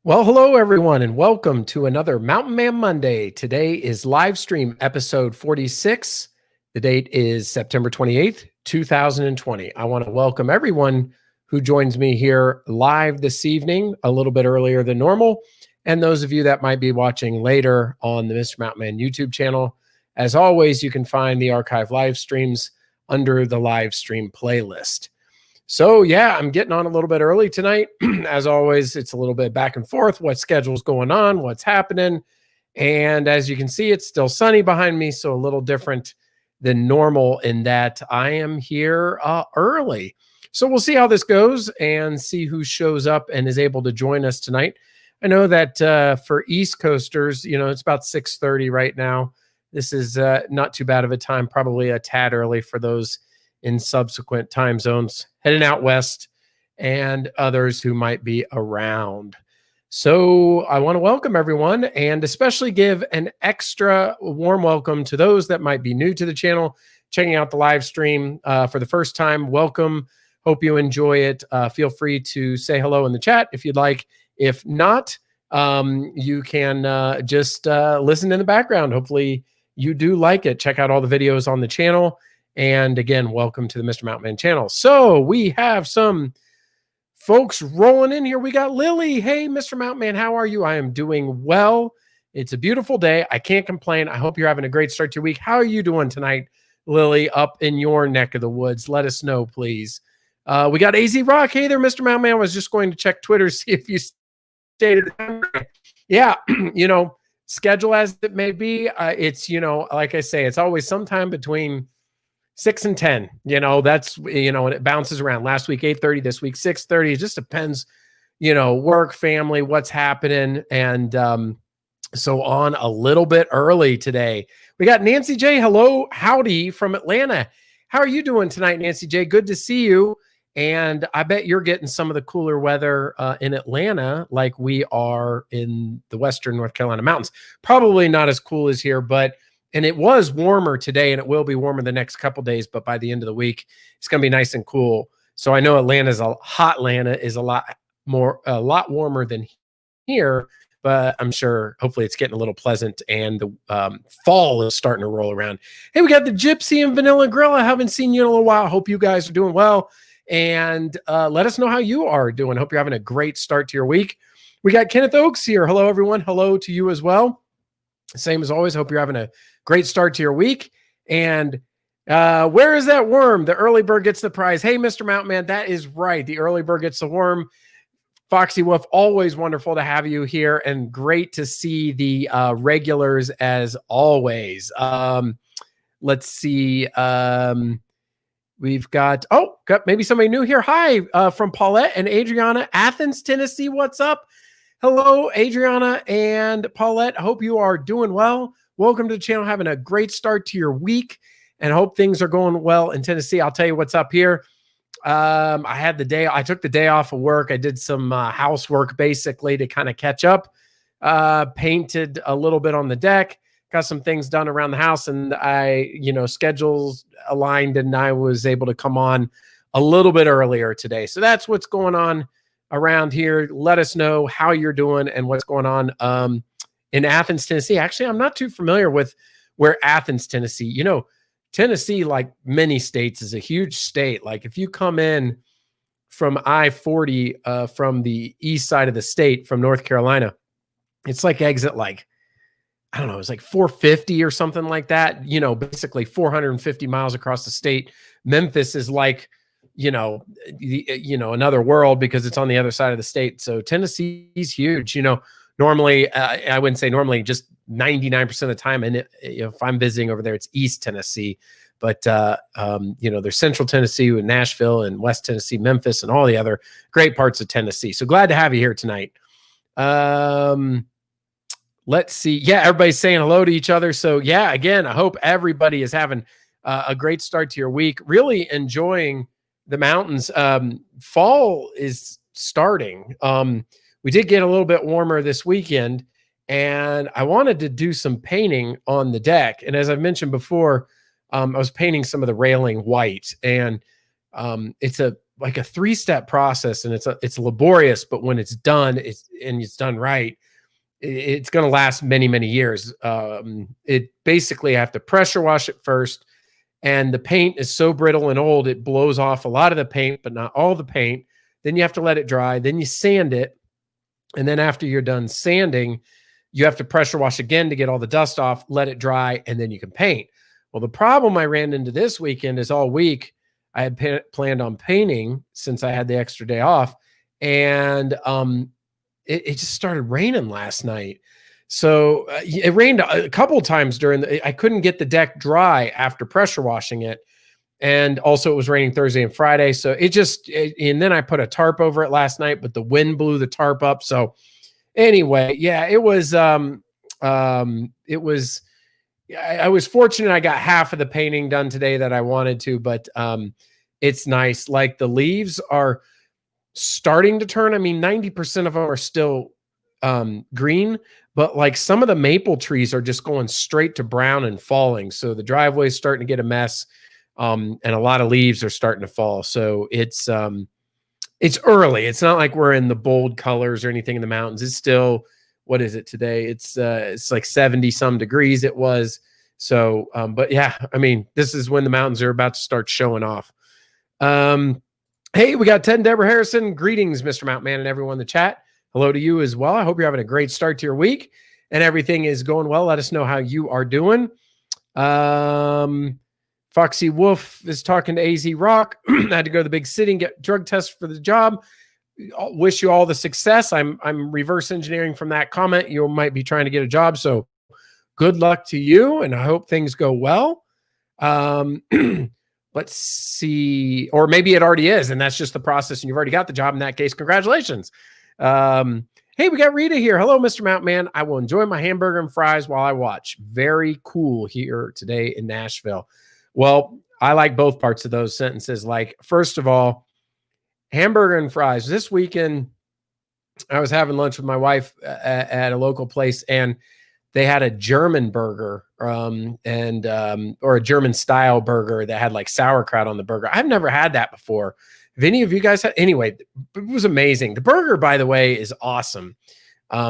Well, hello everyone, and welcome to another Mountain Man Monday. Today is live stream episode 46. The date is September 28th, 2020. I want to welcome everyone who joins me here live this evening, a little bit earlier than normal, and those of you that might be watching later on the Mr. Mountain Man YouTube channel. As always, you can find the archive live streams under the live stream playlist. So yeah, I'm getting on a little bit early tonight. As always, it's a little bit back and forth, what schedule's going on, what's happening. And as you can see, it's still sunny behind me, so a little different than normal in that I am here early. So we'll see how this goes and see who shows up and is able to join us tonight. I know that for East Coasters, it's about 6:30 right now. This is not too bad of a time, probably a tad early for those in subsequent time zones heading out west and others who might be around. So I want to welcome everyone and especially give an extra warm welcome to those that might be new to the channel, checking out the live stream for the first time. Welcome. Hope you enjoy it. Feel free to say hello in the chat if you'd like. If not, you can just listen in the background. Hopefully you do like it. Check out all the videos on the channel. And again, welcome to the Mr. Mountain Man channel. So we have some folks rolling in here. We got Lily. Hey, Mr. Mountain Man, how are you? I am doing well. It's a beautiful day. I can't complain. I hope you're having a great start to your week. How are you doing tonight, Lily, up in your neck of the woods? Let us know, please. We got AZ Rock. Hey there, Mr. Mountain Man. I was just going to check Twitter, see if you stated. Yeah, schedule as it may be. It's, like I say, it's always sometime between 6 and 10, that's, and it bounces around. Last week, 8:30, this week, 6:30. It just depends, work, family, what's happening. And so on a little bit early today. We got Nancy J. Hello, howdy from Atlanta. How are you doing tonight, Nancy J? Good to see you. And I bet you're getting some of the cooler weather in Atlanta like we are in the Western North Carolina mountains. Probably not as cool as here, and it was warmer today, and it will be warmer the next couple days. But by the end of the week, it's going to be nice and cool. So I know Atlanta is a lot warmer than here. But I'm sure, hopefully, it's getting a little pleasant, and the fall is starting to roll around. Hey, we got the Gypsy and Vanilla Grill. I haven't seen you in a little while. Hope you guys are doing well, and let us know how you are doing. Hope you're having a great start to your week. We got Kenneth Oakes here. Hello, everyone. Hello to you as well. Same as always. Hope you're having a great start to your week. And where is that worm? The early bird gets the prize. Hey, Mr. Mountain Man, that is right. The early bird gets the worm. Foxy Wolf, always wonderful to have you here and great to see the regulars as always. Let's see. We've got maybe somebody new here. Hi, from Paulette and Adriana, Athens, Tennessee. What's up? Hello, Adriana and Paulette. Hope you are doing well. Welcome to the channel. Having a great start to your week and hope things are going well in Tennessee. I'll tell you what's up here. I took the day off of work. I did some housework basically to kind of catch up. Painted a little bit on the deck, got some things done around the house, and schedules aligned, and I was able to come on a little bit earlier today. So that's what's going on around here. Let us know how you're doing and what's going on in Athens, Tennessee. Actually, I'm not too familiar with where Athens, Tennessee, Tennessee, like many states, is a huge state. Like if you come in from I-40 from the east side of the state, from North Carolina, it's like exit I don't know, it's like 450 or something like that, basically 450 miles across the state. Memphis is like, another world because it's on the other side of the state. So Tennessee's huge. Normally, I wouldn't say normally, just 99% of the time. And if I'm visiting over there, it's East Tennessee. But, there's Central Tennessee with Nashville and West Tennessee, Memphis, and all the other great parts of Tennessee. So glad to have you here tonight. Let's see. Yeah, everybody's saying hello to each other. So, yeah, again, I hope everybody is having a great start to your week. Really enjoying the mountains. Fall is starting. We did get a little bit warmer this weekend, and I wanted to do some painting on the deck. And as I've mentioned before, I was painting some of the railing white, and it's a like a 3-step process, and it's laborious, but when it's done, it's done right, it's going to last many, many years. It basically have to pressure wash it first, and the paint is so brittle and old, it blows off a lot of the paint, but not all the paint. Then you have to let it dry. Then you sand it. And then after you're done sanding, you have to pressure wash again to get all the dust off, let it dry, and then you can paint. Well, the problem I ran into this weekend is all week I had planned on painting since I had the extra day off. And it just started raining last night. So it rained a couple times I couldn't get the deck dry after pressure washing it. And also it was raining Thursday and Friday. So and then I put a tarp over it last night, but the wind blew the tarp up. So anyway, yeah, I was fortunate I got half of the painting done today that I wanted to, but it's nice. Like the leaves are starting to turn. I mean, 90% of them are still green, but like some of the maple trees are just going straight to brown and falling. So the driveway is starting to get a mess. And a lot of leaves are starting to fall. So it's early. It's not like we're in the bold colors or anything in the mountains. It's still, what is it today? It's like 70 some degrees it was. So, but yeah, I mean, this is when the mountains are about to start showing off. Hey, we got Ted and Deborah Harrison. Greetings, Mr. Mountain Man, and everyone in the chat. Hello to you as well. I hope you're having a great start to your week and everything is going well. Let us know how you are doing. Foxy Wolf is talking to AZ Rock. I had to go to the big city and get drug tests for the job. Wish you all the success. I'm reverse engineering from that comment. You might be trying to get a job, so good luck to you, and I hope things go well. Let's see, or maybe it already is, and that's just the process, and you've already got the job. In that case, congratulations. Hey, we got Rita here. Hello, Mr. Mountain Man. I will enjoy my hamburger and fries while I watch. Very cool here today in Nashville. Well, I like both parts of those sentences. Like, first of all, hamburger and fries. This weekend, I was having lunch with my wife at a local place, and they had a German burger or a German style burger that had like sauerkraut on the burger. I've never had that before. Have any of you guys had? Anyway, it was amazing. The burger, by the way, is awesome.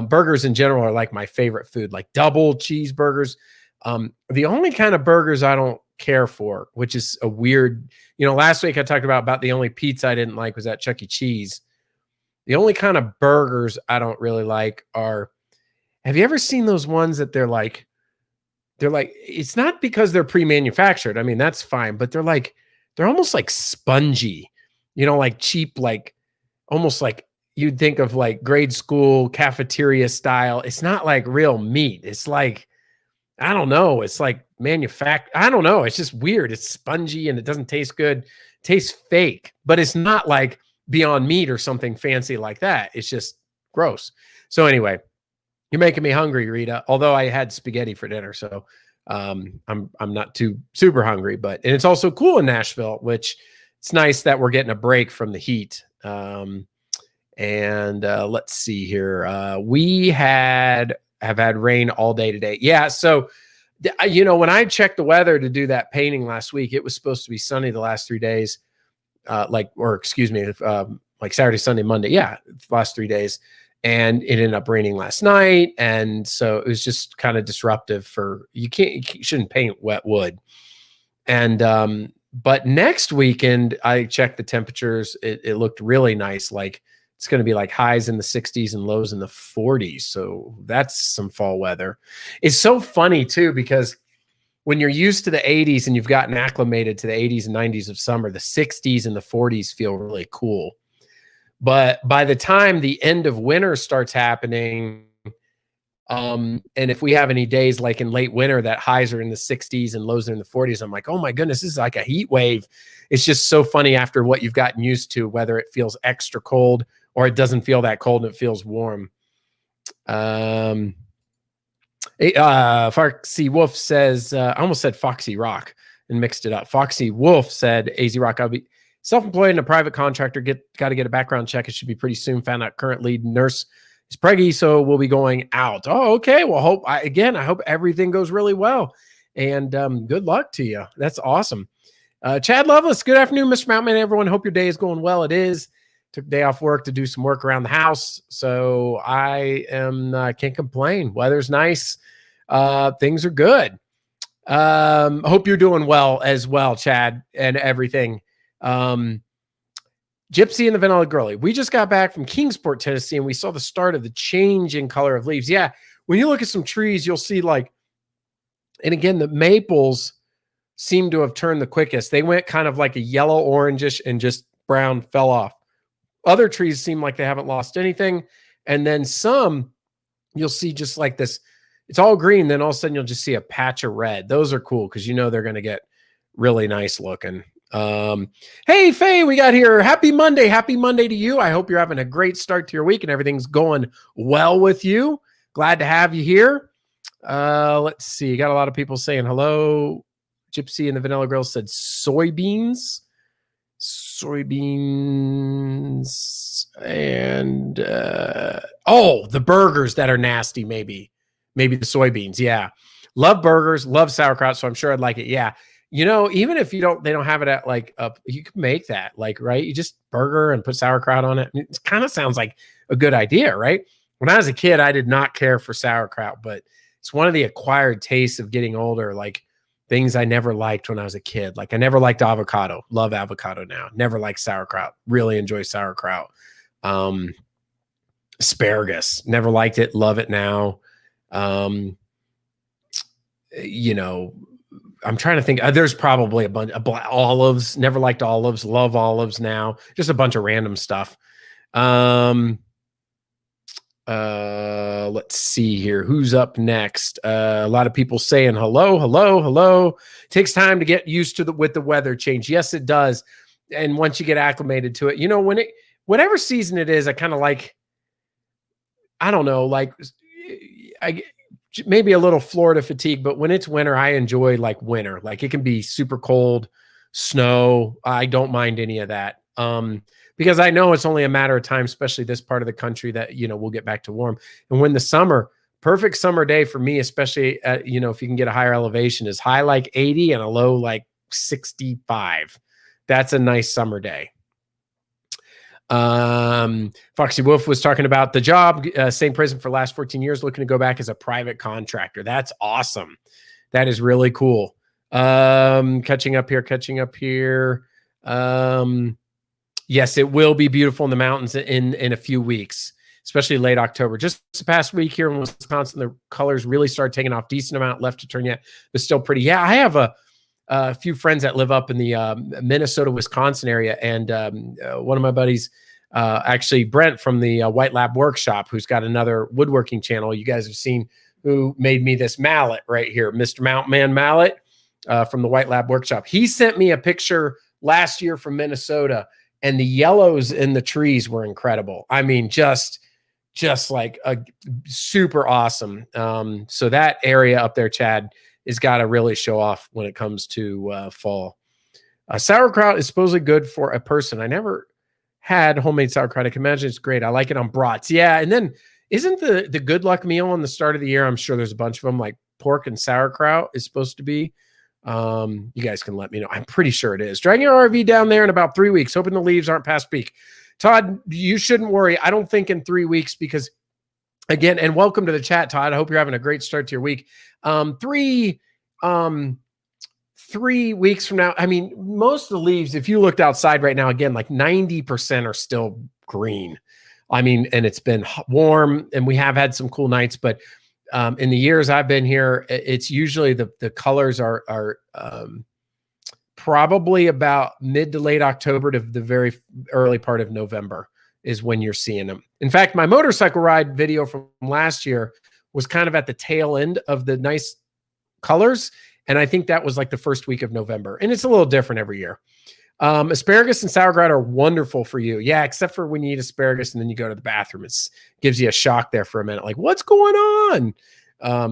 Burgers in general are like my favorite food, like double cheeseburgers. The only kind of burgers I don't care for, which is a weird, last week I talked about the only pizza I didn't like was at Chuck E. Cheese. The only kind of burgers I don't really like are, have you ever seen those ones that they're like, it's not because they're pre-manufactured. I mean, that's fine, but they're almost like spongy, like cheap, like almost like you'd think of like grade school cafeteria style. It's not like real meat. It's like, I don't know. It's like I don't know. It's just weird. It's spongy and it doesn't taste good. It tastes fake, but it's not like Beyond Meat or something fancy like that. It's just gross. So anyway, you're making me hungry, Rita, although I had spaghetti for dinner. So I'm not too super hungry, and it's also cool in Nashville, which it's nice that we're getting a break from the heat. Let's see here. We have had rain all day today. Yeah. So, when I checked the weather to do that painting last week, it was supposed to be sunny the last 3 days. Like Saturday, Sunday, Monday. Yeah. Last 3 days. And it ended up raining last night. And so it was just kind of disruptive you shouldn't paint wet wood. And, but next weekend I checked the temperatures. It looked really nice. Like it's going to be like highs in the 60s and lows in the 40s. So that's some fall weather. It's so funny too, because when you're used to the 80s and you've gotten acclimated to the 80s and 90s of summer, the 60s and the 40s feel really cool. But by the time the end of winter starts happening, and if we have any days like in late winter that highs are in the 60s and lows are in the 40s, I'm like, oh my goodness, this is like a heat wave. It's just so funny after what you've gotten used to, whether it feels extra cold or it doesn't feel that cold and it feels warm. Foxy Wolf says, I almost said Foxy Rock and mixed it up. Foxy Wolf said, AZ Rock, I'll be self-employed and a private contractor. Got to get a background check. It should be pretty soon. Found out current lead nurse is preggy, so we'll be going out. Oh, okay. Well, I hope everything goes really well. And good luck to you. That's awesome. Chad Lovelace, good afternoon, Mr. Mountain Man, everyone. Hope your day is going well. It is. Took a day off work to do some work around the house. So I can't complain. Weather's nice. Things are good. Hope you're doing well as well, Chad, and everything. Gypsy and the Vanilla Girlie. We just got back from Kingsport, Tennessee, and we saw the start of the change in color of leaves. Yeah, when you look at some trees, you'll see and again, the maples seem to have turned the quickest. They went kind of like a yellow orangish and just brown fell off. Other trees seem like they haven't lost anything. And then some you'll see just like this, it's all green. Then all of a sudden you'll just see a patch of red. Those are cool because they're going to get really nice looking. Hey, Faye, we got here. Happy Monday. Happy Monday to you. I hope you're having a great start to your week and everything's going well with you. Glad to have you here. Let's see. Got a lot of people saying hello. Gypsy and the Vanilla Girl said soybeans, and the burgers that are nasty. Maybe the soybeans. Yeah. Love burgers, love sauerkraut. So I'm sure I'd like it. Yeah. Even if they don't have it at you can make that right. You just burger and put sauerkraut on it. It kind of sounds like a good idea, right? When I was a kid, I did not care for sauerkraut, but it's one of the acquired tastes of getting older. Things I never liked when I was a kid. I never liked avocado. Love avocado now. Never liked sauerkraut. Really enjoy sauerkraut. Asparagus. Never liked it. Love it now. I'm trying to think. There's probably a bunch of olives. Never liked olives. Love olives now. Just a bunch of random stuff. Let's see here. Who's up next? A lot of people saying hello. Takes time to get used to with the weather change. Yes, it does. And once you get acclimated to it, whatever season it is, I kind of I don't know, I maybe a little Florida fatigue, but when it's winter, I enjoy winter. It can be super cold, snow. I don't mind any of that. Because I know it's only a matter of time, especially this part of the country, that, we'll get back to warm. And when the summer, perfect summer day for me, especially at, if you can get a higher elevation, is high 80 and a low 65. That's a nice summer day. Foxy Wolf was talking about the job, same prison for the last 14 years, looking to go back as a private contractor. That's awesome. That is really cool. Catching up here. Yes, it will be beautiful in the mountains in a few weeks, especially late October. Just this past week here in Wisconsin, the colors really started taking off. Decent amount left to turn yet, but still pretty. Yeah, I have a few friends that live up in the Minnesota, Wisconsin area, and one of my buddies, actually Brent from the White Lab Workshop, who's got another woodworking channel you guys have seen, who made me this mallet right here, Mr. Mountain Man mallet from the White Lab Workshop. He sent me a picture last year from Minnesota. And the yellows in the trees were incredible. I mean, just a super awesome. So that area up there, Chad, has got to really show off when it comes to fall. Sauerkraut is supposedly good for a person. I never had homemade sauerkraut. I can imagine it's great. I like it on brats. Yeah, and then isn't the good luck meal on the start of the year? I'm sure there's a bunch of them, pork and sauerkraut is supposed to be. You guys can let me know. I'm pretty sure it is. Dragging your RV down there in about 3 weeks, hoping the leaves aren't past peak. Todd, you shouldn't worry. I don't think in 3 weeks, because again, and welcome to the chat, Todd. I hope you're having a great start to your week. 3 weeks from now, I mean, most of the leaves, if you looked outside right now, again, 90% are still green. I mean, and it's been warm and we have had some cool nights, but in the years I've been here, it's usually the colors are probably about mid to late October to the very early part of November is when you're seeing them. In fact, my motorcycle ride video from last year was kind of at the tail end of the nice colors. And I think that was the first week of November. And it's a little different every year. Asparagus and sauerkraut are wonderful for you. Yeah, except for when you eat asparagus and then you go to the bathroom. It gives you a shock there for a minute. What's going on?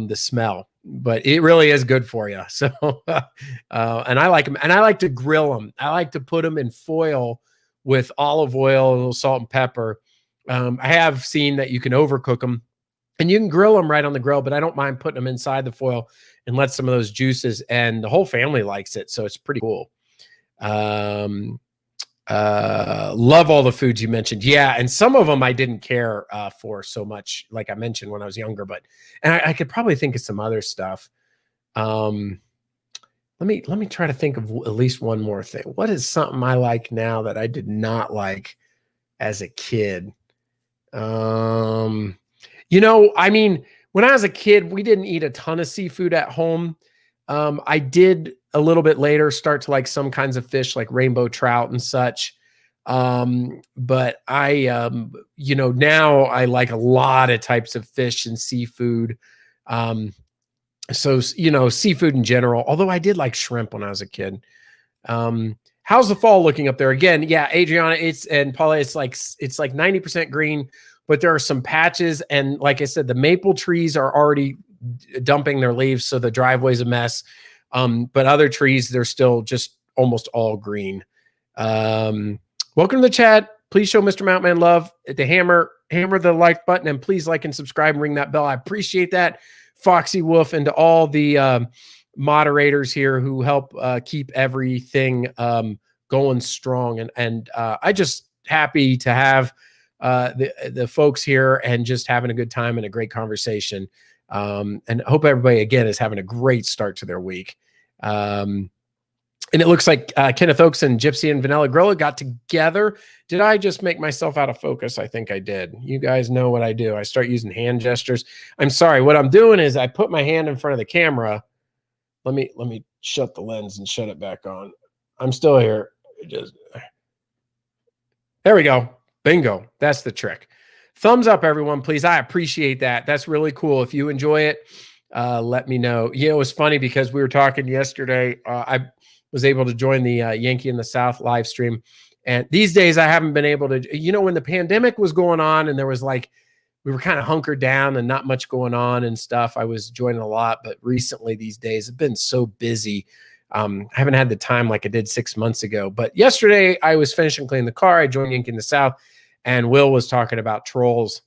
The smell. But it really is good for you. So, and I like them. And I like to grill them. I like to put them in foil with olive oil, a little salt and pepper. I have seen that you can overcook them. And you can grill them right on the grill, but I don't mind putting them inside the foil and let some of those juices, and the whole family likes it. So it's pretty cool. Love all the foods you mentioned. Yeah, and some of them I didn't care for so much, like I mentioned when I was younger. But I could probably think of some other stuff. Let me try to think of at least one more thing. What is something I like now that I did not like as a kid? I mean, when I was a kid, we didn't eat a ton of seafood at home. I did a little bit later start to like some kinds of fish like rainbow trout and such. But now I like a lot of types of fish and seafood. So, seafood in general, although I did like shrimp when I was a kid. How's the fall looking up there? Again, yeah, Adriana, and Paula, it's like 90% green, but there are some patches. And like I said, the maple trees are already dumping their leaves, so the driveway's a mess. But other trees, they're still just almost all green. Welcome to the chat. Please show Mr. Mountain love. The hammer the like button, and please like and subscribe and ring that bell. I appreciate that. Foxy Wolf, and to all the moderators here who help keep everything going strong. And I just happy to have the folks here and just having a good time and a great conversation. And hope everybody, again, is having a great start to their week. And it looks like Kenneth Oaks and Gypsy and Vanilla Grilla got together. Did I just make myself out of focus? I think I did. You guys know what I do. I start using hand gestures. I'm sorry. What I'm doing is I put my hand in front of the camera. Let me shut the lens and shut it back on. I'm still here. There we go. Bingo. That's the trick. Thumbs up, everyone, please. I appreciate that. That's really cool. If you enjoy it, let me know. It was funny because we were talking yesterday. I was able to join the Yankee in the South live stream. And these days I haven't been able to, when the pandemic was going on and there was like, we were kind of hunkered down and not much going on and stuff, I was joining a lot. But recently these days have been so busy. I haven't had the time like I did 6 months ago. But yesterday I was finishing cleaning the car. I joined Yankee in the South, and Will was talking about trolls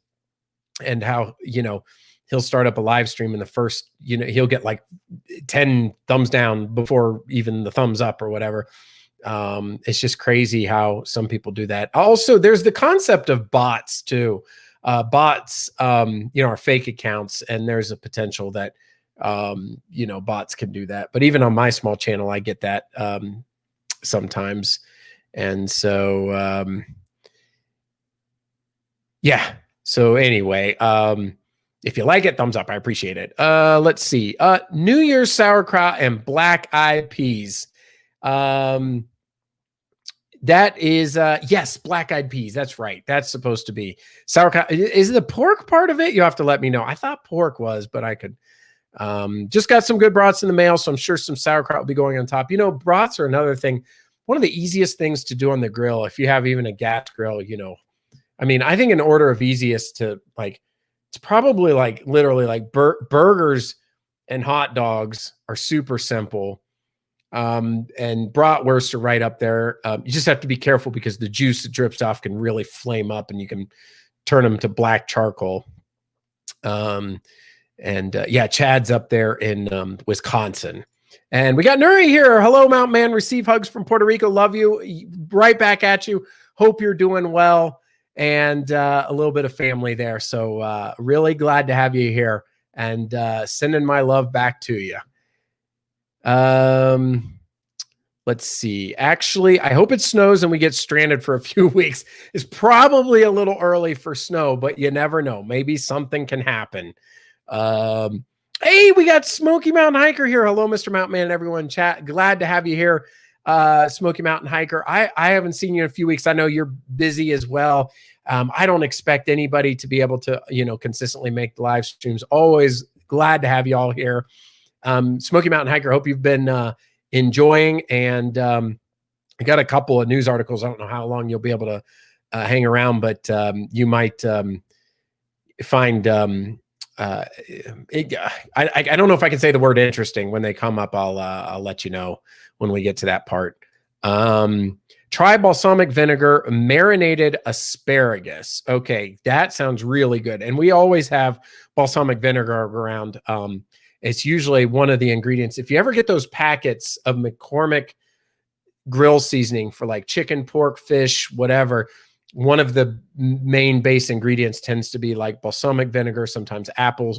and how, he'll start up a live stream and the first, he'll get like 10 thumbs down before even the thumbs up or whatever. It's just crazy how some people do that. Also, there's the concept of bots too. Bots, are fake accounts, and there's a potential that, bots can do that. But even on my small channel, I get that sometimes. And so, yeah. So anyway, if you like it, thumbs up. I appreciate it. Let's see. New Year's sauerkraut and black-eyed peas. That is, yes, black-eyed peas. That's right. That's supposed to be sauerkraut. Is the pork part of it? You have to let me know. I thought pork was, but I could. Just got some good brats in the mail, so I'm sure some sauerkraut will be going on top. Brats are another thing. One of the easiest things to do on the grill, if you have even a gas grill, I think an order of easiest to like, it's probably like literally like burgers and hot dogs are super simple. And bratwursts are right up there. You just have to be careful because the juice that drips off can really flame up and you can turn them to black charcoal. Chad's up there in Wisconsin. And we got Nuri here. Hello, Mountain Man. Receive hugs from Puerto Rico. Love you. Right back at you. Hope you're doing well. And a little bit of family there. So really glad to have you here, and sending my love back to you. Let's see. Actually, I hope it snows and we get stranded for a few weeks. It's probably a little early for snow, but you never know. Maybe something can happen. Hey, we got Smoky Mountain Hiker here. Hello, Mr. Mountain Man and everyone in chat. Glad to have you here. Smoky Mountain Hiker. I haven't seen you in a few weeks. I know you're busy as well. I don't expect anybody to be able to, consistently make the live streams. Always glad to have you all here. Smoky Mountain Hiker, hope you've been enjoying. And I got a couple of news articles. I don't know how long you'll be able to hang around, but you might find I don't know if I can say the word interesting. When they come up, I'll let you know when we get to that part. Try balsamic vinegar, marinated asparagus. Okay, that sounds really good. And we always have balsamic vinegar around. It's usually one of the ingredients. If you ever get those packets of McCormick grill seasoning for like chicken, pork, fish, whatever, one of the main base ingredients tends to be like balsamic vinegar, sometimes apple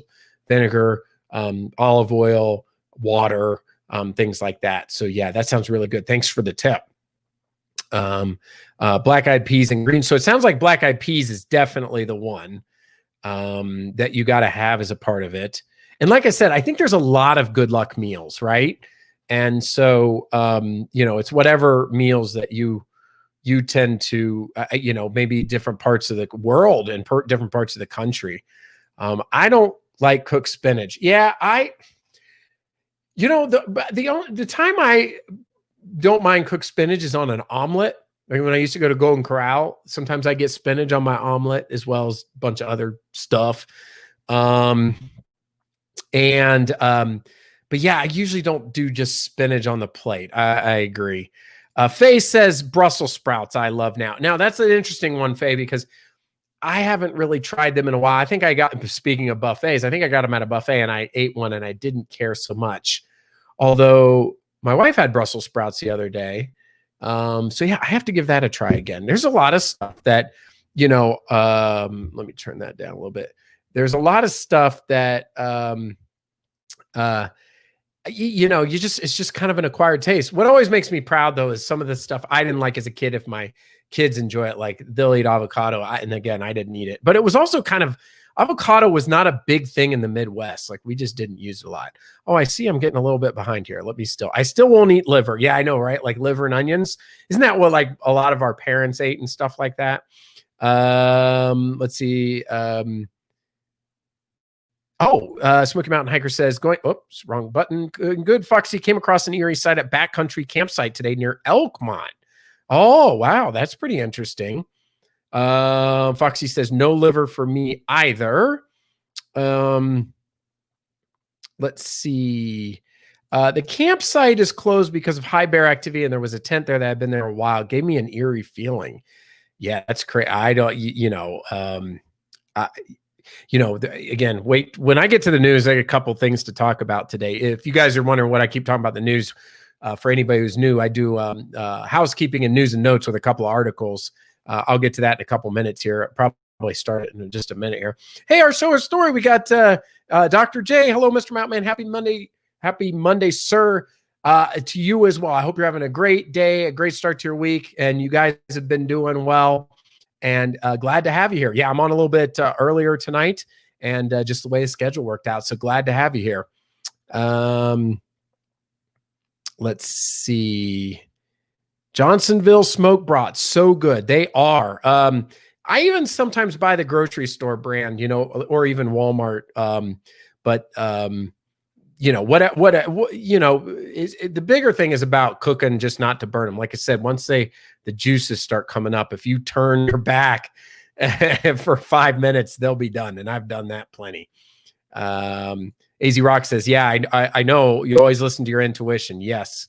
vinegar, olive oil, water, things like that. So yeah, that sounds really good. Thanks for the tip. Black-eyed peas and greens. So it sounds like black-eyed peas is definitely the one that you got to have as a part of it. And like I said, I think there's a lot of good luck meals, right? And so, it's whatever meals that you tend to, maybe different parts of the world and different parts of the country. I don't like cooked spinach. Yeah, the time I don't mind cooked spinach is on an omelet. Like when I used to go to Golden Corral, sometimes I get spinach on my omelet as well as a bunch of other stuff. But yeah, I usually don't do just spinach on the plate. I agree. Faye says Brussels sprouts I love now. Now that's an interesting one, Faye, because I haven't really tried them in a while. I think speaking of buffets, I think I got them at a buffet and I ate one and I didn't care so much. Although my wife had Brussels sprouts the other day. So yeah, I have to give that a try again. There's a lot of stuff that, let me turn that down a little bit. There's a lot of stuff that, it's just kind of an acquired taste. What always makes me proud though, is some of the stuff I didn't like as a kid. If my kids enjoy it, like they'll eat avocado. And again, I didn't eat it, but it was also avocado was not a big thing in the Midwest. Like we just didn't use it a lot. Oh, I see I'm getting a little bit behind here. I still won't eat liver. Yeah, I know, right? Like liver and onions. Isn't that what like a lot of our parents ate and stuff like that? Let's see. Smoky Mountain Hiker says, oops, wrong button. Good. Foxy came across an eerie site at Backcountry Campsite today near Elkmont. Oh, wow. That's pretty interesting. Foxy says, no liver for me either. Let's see. The campsite is closed because of high bear activity, and there was a tent there that had been there a while. It gave me an eerie feeling. Yeah, that's crazy. I don't, again, wait, when I get to the news, I got a couple things to talk about today. If you guys are wondering what I keep talking about the news, for anybody who's new, I do housekeeping and news and notes with a couple of articles. I'll get to that in a couple minutes here. I'll probably start it in just a minute here. Hey, our show, our story. We got Dr. J. Hello, Mr. Mountain Man. Happy Monday. Happy Monday, sir. To you as well. I hope you're having a great day, a great start to your week, and you guys have been doing well. And glad to have you here. Yeah, I'm on a little bit earlier tonight, and just the way the schedule worked out. So glad to have you here. Let's see. Johnsonville smoke brats, so good. They are. I even sometimes buy the grocery store brand, or even Walmart. The bigger thing is about cooking, just not to burn them. Like I said, once the juices start coming up, if you turn your back for 5 minutes, they'll be done. And I've done that plenty. AZ Rock says, yeah, I know you always listen to your intuition. Yes.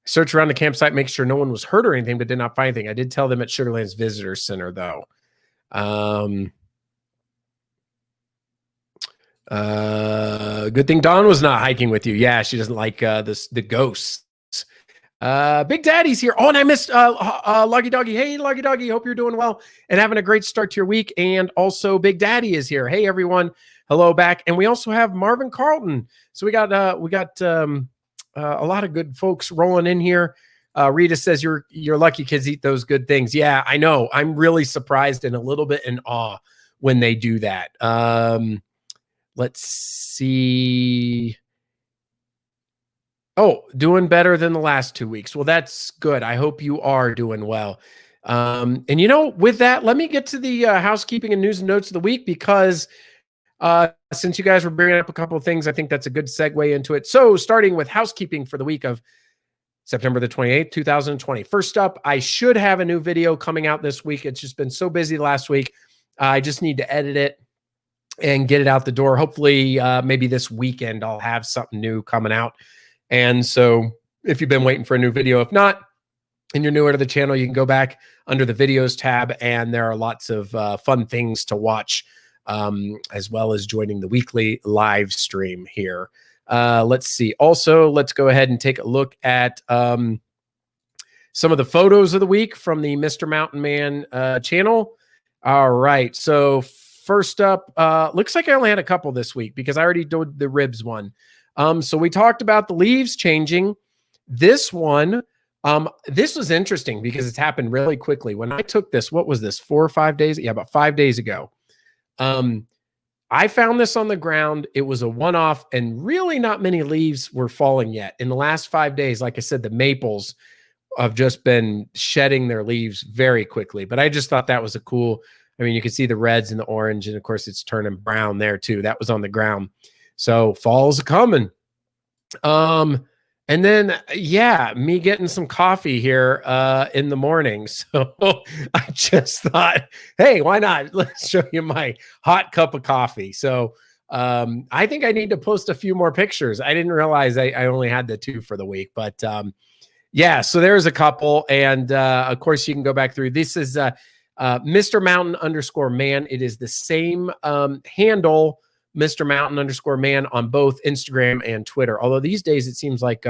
Search around the campsite, make sure no one was hurt or anything, but did not find anything. I did tell them at Sugarlands Visitor Center though. Good thing Dawn was not hiking with you. Yeah, she doesn't like the ghosts. Big Daddy's here. Oh, and I missed Loggy Doggy. Hey, Loggy Doggy, hope you're doing well and having a great start to your week. And also Big Daddy is here. Hey everyone, hello back. And we also have Marvin Carlton. So we got a lot of good folks rolling in here. Rita says your lucky kids eat those good things. Yeah, I know. I'm really surprised and a little bit in awe when they do that. Let's see. Oh, doing better than the last 2 weeks. Well, that's good. I hope you are doing well. And with that, let me get to the housekeeping and news and notes of the week, because since you guys were bringing up a couple of things, I think that's a good segue into it. So starting with housekeeping for the week of September the 28th, 2020. First up, I should have a new video coming out this week. It's just been so busy last week. I just need to edit it and get it out the door. Hopefully, maybe this weekend I'll have something new coming out. And so if you've been waiting for a new video, if not, and you're newer to the channel, you can go back under the videos tab, and there are lots of fun things to watch, as well as joining the weekly live stream here. Let's see. Also, let's go ahead and take a look at some of the photos of the week from the Mr. Mountain Man channel. All right. So first up, looks like I only had a couple this week because I already did the ribs one. So we talked about the leaves changing. This one, this was interesting because it's happened really quickly. When I took this, what was this, 4 or 5 days? Yeah, about 5 days ago. I found this on the ground. It was a one-off, and really not many leaves were falling yet. In the last 5 days, like I said, the maples have just been shedding their leaves very quickly. But I just thought that was a cool, I mean, you can see the reds and the orange, and of course it's turning brown there too. That was on the ground. So fall's coming. And then, yeah, me getting some coffee here in the morning. So I just thought, hey, why not? Let's show you my hot cup of coffee. So I think I need to post a few more pictures. I didn't realize I only had the 2 for the week, but yeah, so there's a couple. And of course, you can go back through. This is Mr. Mountain _man. It is the same handle, Mr. Mountain _man, on both Instagram and Twitter. Although these days it seems like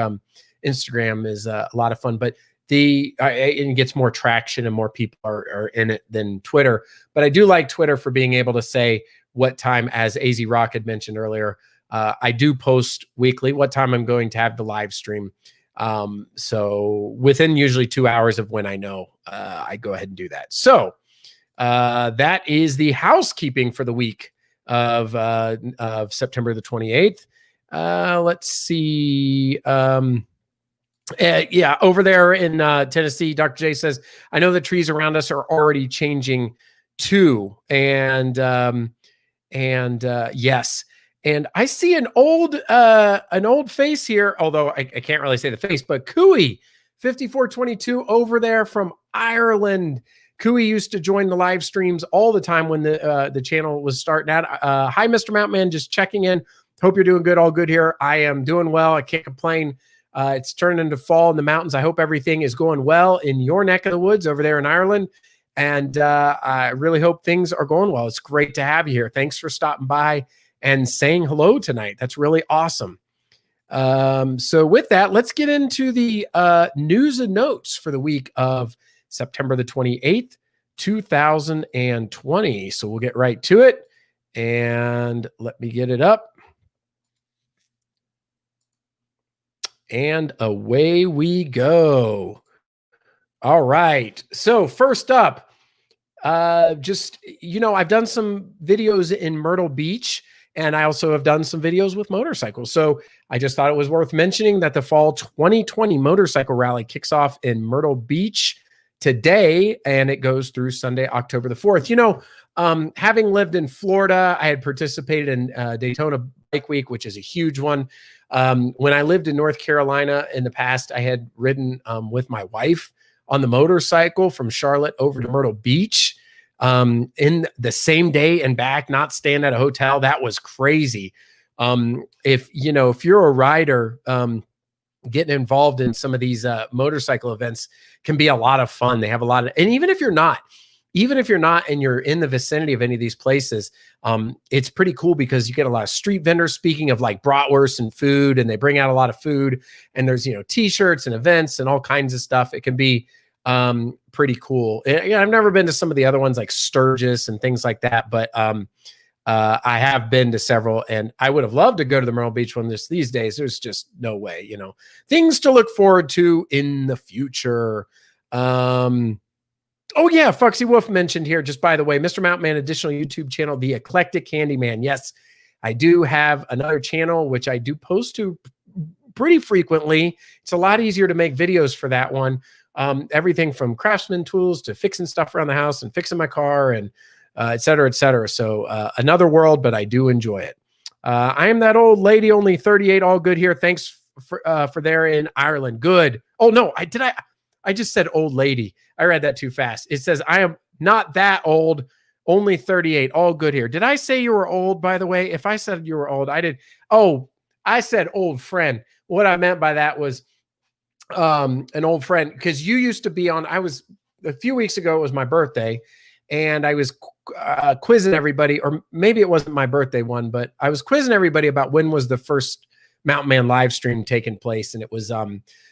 Instagram is a lot of fun, but it gets more traction and more people are in it than Twitter. But I do like Twitter for being able to say what time, as AZ Rock had mentioned earlier, I do post weekly what time I'm going to have the live stream. So within usually 2 hours of when I know, I go ahead and do that. So that is the housekeeping for the week of September the 28th. Let's see. Yeah, over there in Tennessee, Dr. J says, I know the trees around us are already changing too. And yes. And I see an old face here, although I can't really say the face, but Cooey 5422 over there from Ireland. Cooey used to join the live streams all the time when the channel was starting out. Hi, Mr. Mountain Man, just checking in. Hope you're doing good. All good here. I am doing well. I can't complain. It's turned into fall in the mountains. I hope everything is going well in your neck of the woods over there in Ireland. And I really hope things are going well. It's great to have you here. Thanks for stopping by and saying hello tonight. That's really awesome. So with that, let's get into the news and notes for the week of September the 28th, 2020. So we'll get right to it. And let me get it up. And away we go. All right. So first up, just, I've done some videos in Myrtle Beach, and I also have done some videos with motorcycles. So I just thought it was worth mentioning that the fall 2020 motorcycle rally kicks off in Myrtle Beach today, and it goes through Sunday, October the 4th. Having lived in Florida, I had participated in Daytona Bike Week, which is a huge one. When I lived in North Carolina in the past, I had ridden with my wife on the motorcycle from Charlotte over to Myrtle Beach in the same day and back, not staying at a hotel. That was crazy. If you're a rider, getting involved in some of these motorcycle events can be a lot of fun. They have a lot of, and even if you're not and you're in the vicinity of any of these places, it's pretty cool because you get a lot of street vendors, speaking of like bratwurst and food, and they bring out a lot of food, and there's, t-shirts and events and all kinds of stuff. It can be pretty cool. I've never been to some of the other ones like Sturgis and things like that, but I have been to several, and I would have loved to go to the Myrtle Beach one these days. There's just no way, things to look forward to in the future. Oh yeah, Foxy Wolf mentioned here, just by the way, Mr. Mountain Man additional YouTube channel, The Eclectic Candyman. Yes, I do have another channel, which I do post to pretty frequently. It's a lot easier to make videos for that one. Everything from craftsman tools to fixing stuff around the house and fixing my car and et cetera, et cetera. So another world, but I do enjoy it. I am that old lady, only 38, all good here. Thanks for there in Ireland. Good. Oh no, I just said old lady. I read that too fast. It says, I am not that old, only 38. All good here. Did I say you were old, by the way? If I said you were old, I did. Oh, I said old friend. What I meant by that was an old friend, because you used to be on, a few weeks ago, it was my birthday, and I was quizzing everybody, or maybe it wasn't my birthday one, but I was quizzing everybody about when was the first Mountain Man live stream taking place, and it was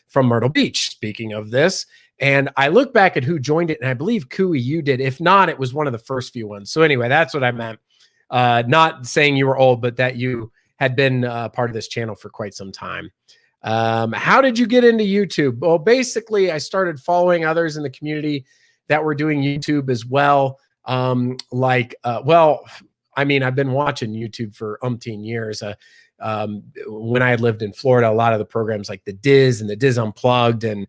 from Myrtle Beach, speaking of this. And I look back at who joined it, and I believe Cooey, you did. If not, it was one of the first few ones. So anyway, that's what I meant. Not saying you were old, but that you had been part of this channel for quite some time. How did you get into YouTube? Well, basically, I started following others in the community that were doing YouTube as well. Well, I mean, I've been watching YouTube for umpteen years. When I had lived in Florida, a lot of the programs like the Diz and the Diz Unplugged and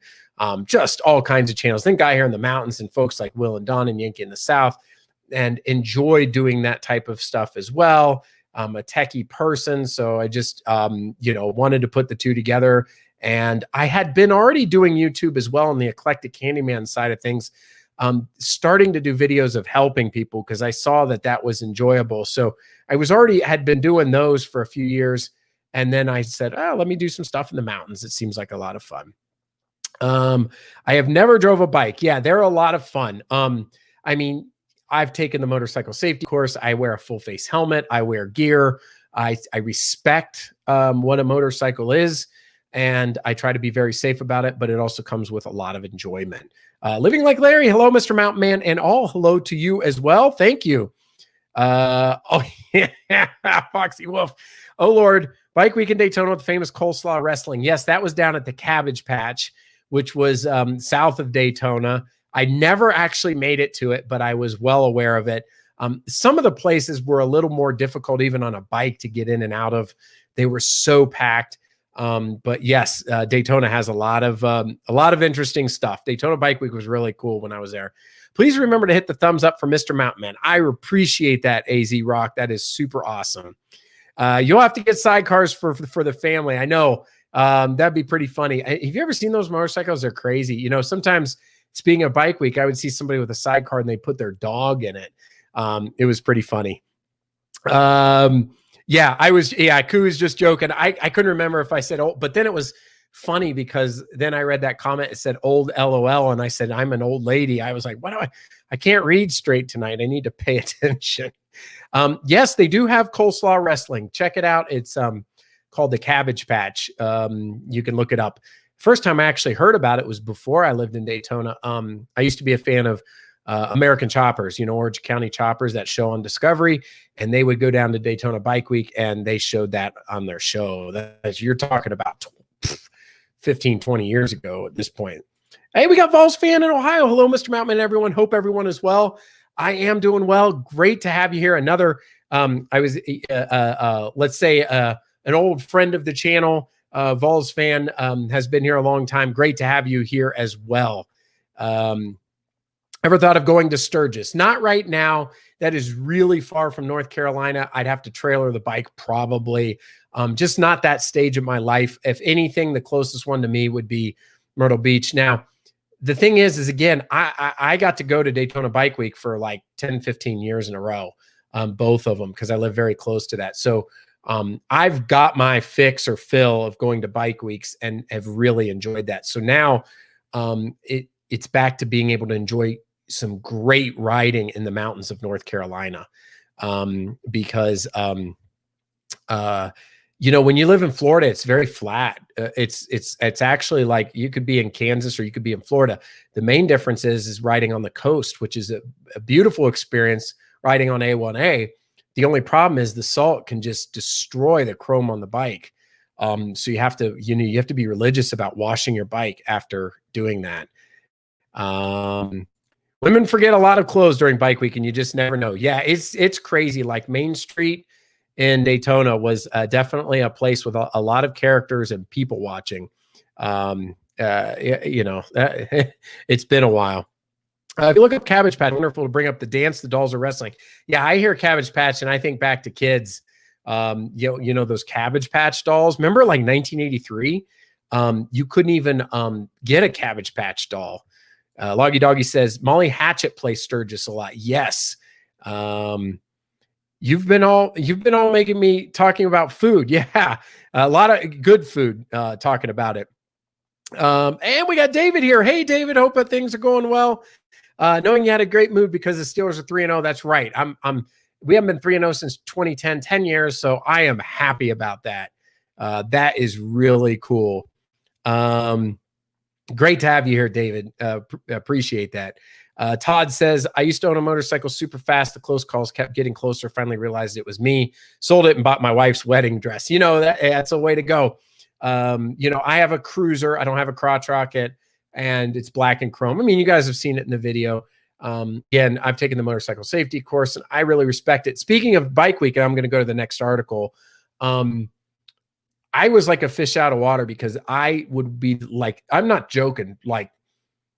just all kinds of channels. Then Guy here in the mountains and folks like Will and Don and Yankee in the South, and enjoy doing that type of stuff as well. I'm a techie person, so I just, wanted to put the two together. And I had been already doing YouTube as well on the eclectic handyman side of things, starting to do videos of helping people because I saw that that was enjoyable. So I had been doing those for a few years. And then I said, oh, let me do some stuff in the mountains. It seems like a lot of fun. I have never drove a bike. Yeah, they're a lot of fun. I mean, I've taken the motorcycle safety course. I wear a full face helmet. I wear gear. I respect what a motorcycle is, and I try to be very safe about it, but it also comes with a lot of enjoyment. Living Like Larry, hello, Mr. Mountain Man, and all hello to you as well. Thank you. Oh, yeah, Foxy Wolf. Oh, Lord. Bike Week in Daytona with the famous coleslaw wrestling. Yes, that was down at the Cabbage Patch, which was south of Daytona. I never actually made it to it, but I was well aware of it. Some of the places were a little more difficult, even on a bike, to get in and out of. They were so packed. But yes, Daytona has a lot of interesting stuff. Daytona Bike Week was really cool when I was there. Please remember to hit the thumbs up for Mr. Mountain Man. I appreciate that, AZ Rock. That is super awesome. You'll have to get sidecars for the family. I know. That'd be pretty funny. Have you ever seen those motorcycles? They're crazy. You know, sometimes, speaking of Bike Week, I would see somebody with a sidecar and they put their dog in it. It was pretty funny. Yeah, Koo was just joking. I couldn't remember if I said old, but then it was funny because then I read that comment. It said old LOL. And I said, I'm an old lady. I was like, I can't read straight tonight. I need to pay attention. Yes, they do have coleslaw wrestling. Check it out. It's called the Cabbage Patch. You can look it up. First time I actually heard about it was before I lived in Daytona. I used to be a fan of American Choppers, Orange County Choppers, that show on Discovery, and they would go down to Daytona Bike Week and they showed that on their show. You're talking about 15, 20 years ago at this point. Hey, we got Vols fan in Ohio. Hello, Mr. Mountain, everyone. Hope everyone is well. I am doing well. Great to have you here. Another, let's say an old friend of the channel, Vols fan, has been here a long time. Great to have you here as well. Ever thought of going to Sturgis? Not right now. That is really far from North Carolina. I'd have to trailer the bike probably. Just not that stage of my life. If anything, the closest one to me would be Myrtle Beach. Now, the thing is again, I got to go to Daytona Bike Week for like 10, 15 years in a row, both of them, because I live very close to that. So I've got my fix or fill of going to bike weeks and have really enjoyed that. So now it's back to being able to enjoy some great riding in the mountains of North Carolina, because when you live in Florida, it's very flat. It's actually like you could be in Kansas or you could be in Florida. The main difference is riding on the coast, which is a beautiful experience, riding on A1A. The only problem is the salt can just destroy the chrome on the bike. So you have to be religious about washing your bike after doing that. Women forget a lot of clothes during Bike Week, and you just never know. Yeah, it's crazy. Like Main Street in Daytona was definitely a place with a lot of characters and people watching. It's been a while. If you look up Cabbage Patch, wonderful to bring up the dance, the dolls are wrestling. Yeah, I hear Cabbage Patch and I think back to kids. Those Cabbage Patch dolls. Remember, like 1983, you couldn't even get a Cabbage Patch doll. Loggy Doggy says Molly Hatchet plays Sturgis a lot. Yes. You've been all making me talking about food. Yeah, a lot of good food. Talking about it. And we got David here. Hey, David. Hope that things are going well. Knowing you had a great mood because the Steelers are 3-0. That's right. We haven't been 3-0 since 2010, 10 years. So I am happy about that. That is really cool. Great to have you here, David. Appreciate that. Todd says, I used to own a motorcycle super fast. The close calls kept getting closer. Finally realized it was me. Sold it and bought my wife's wedding dress. You know, that's a way to go. You know, I have a cruiser. I don't have a crotch rocket, and it's black and chrome. I mean, you guys have seen it in the video. Again, I've taken the motorcycle safety course, and I really respect it. Speaking of bike week, and I'm going to go to the next article. I was like a fish out of water because I would be like, I'm not joking, like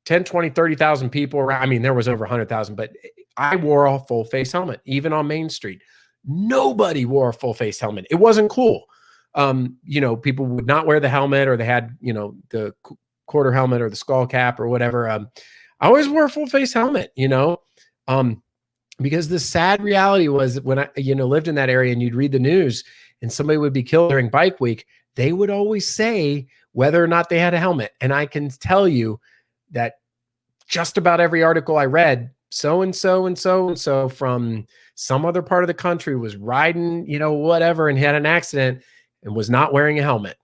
10, 20, 30,000 people around. I mean, there was over 100,000, but I wore a full face helmet, even on Main Street. Nobody wore a full face helmet. It wasn't cool. You know, people would not wear the helmet, or they had, you know, the quarter helmet or the skull cap or whatever. I always wore a full face helmet, you know, because the sad reality was when I, you know, lived in that area and you'd read the news and somebody would be killed during bike week, they would always say whether or not they had a helmet. And I can tell you that just about every article I read, so-and-so and so-and-so from some other part of the country was riding, you know, whatever, and had an accident and was not wearing a helmet.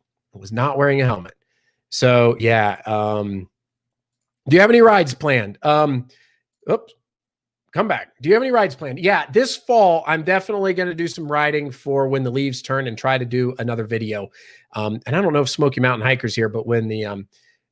So yeah. Do you have any rides planned? Oops. Come back. Do you have any rides planned? Yeah, this fall, I'm definitely going to do some riding for when the leaves turn and try to do another video. And I don't know if Smoky Mountain Hiker's here, but when the,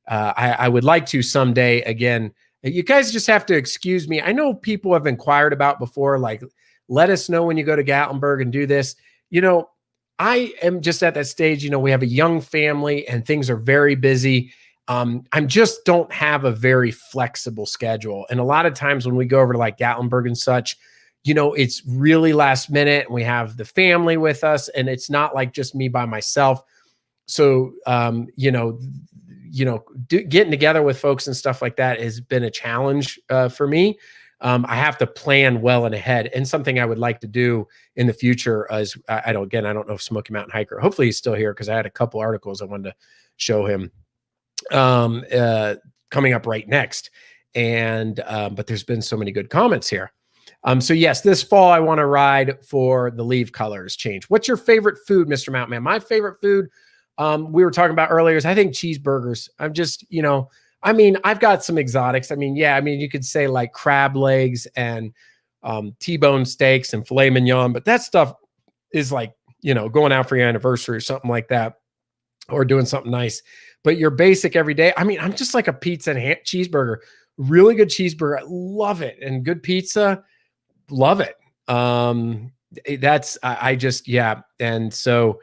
I would like to someday again. You guys just have to excuse me. I know people have inquired about before, like, let us know when you go to Gatlinburg and do this. You know, I am just at that stage, you know, we have a young family and things are very busy. I just don't have a very flexible schedule. And a lot of times when we go over to like Gatlinburg and such, you know, it's really last minute and we have the family with us and it's not like just me by myself. So, getting together with folks and stuff like that has been a challenge for me. I have to plan well and ahead, and something I would like to do in the future is, I don't know if Smoky Mountain Hiker, hopefully he's still here, because I had a couple articles I wanted to show him coming up right next. And, but there's been so many good comments here. So yes, this fall, I want to ride for the leaf colors change. What's your favorite food, Mr. Mountain Man? My favorite food, we were talking about earlier, is I think cheeseburgers. I'm just, you know, I mean, I've got some exotics. I mean, yeah, I mean, you could say like crab legs and T-bone steaks and filet mignon, but that stuff is like, you know, going out for your anniversary or something like that, or doing something nice. But your basic every day, I mean, I'm just like a pizza and cheeseburger. Really good cheeseburger, I love it. And good pizza, love it. Yeah. And so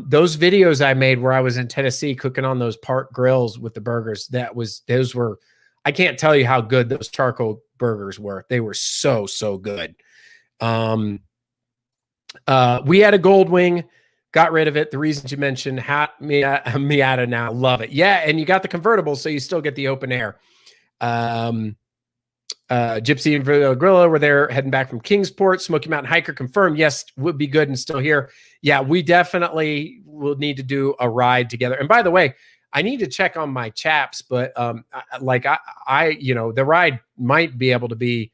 those videos I made where I was in Tennessee cooking on those park grills with the burgers, those were, I can't tell you how good those charcoal burgers were. They were so, so good. We had a gold wing, got rid of it. The reasons you mentioned, Miata now, love it. Yeah, and you got the convertible, so you still get the open air. Gypsy and Grilla were there heading back from Kingsport. Smoky Mountain Hiker confirmed, yes, would be good and still here. Yeah, we definitely will need to do a ride together. And by the way, I need to check on my chaps, but you know, the ride might be able to be,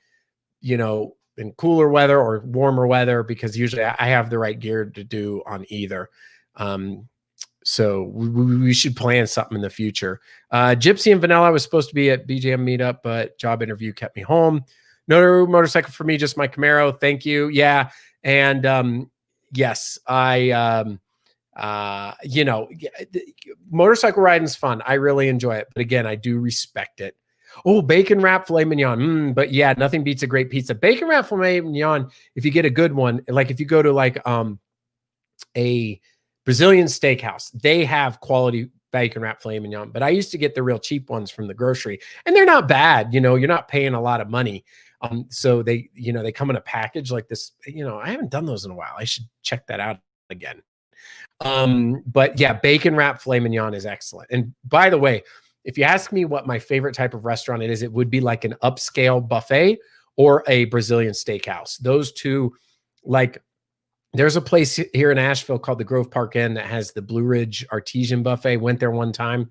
you know, in cooler weather or warmer weather, because usually I have the right gear to do on either. So we should plan something in the future. Gypsy and Vanilla was supposed to be at BJM meetup, but job interview kept me home. No motorcycle for me, just my Camaro. Thank you. Yeah. And yes, you know, motorcycle riding is fun. I really enjoy it. But again, I do respect it. Oh, bacon wrap filet mignon. But yeah, nothing beats a great pizza. Bacon wrap filet mignon, if you get a good one, like if you go to like a Brazilian steakhouse, they have quality bacon wrap filet mignon. But I used to get the real cheap ones from the grocery, and they're not bad. You know, you're not paying a lot of money. So they, you know, they come in a package like this. You know, I haven't done those in a while. I should check that out again. But yeah, bacon wrap filet mignon is excellent. And by the way, if you ask me what my favorite type of restaurant it is, it would be like an upscale buffet or a Brazilian steakhouse. Those two, like, there's a place here in Asheville called the Grove Park Inn that has the Blue Ridge Artesian Buffet. Went there one time.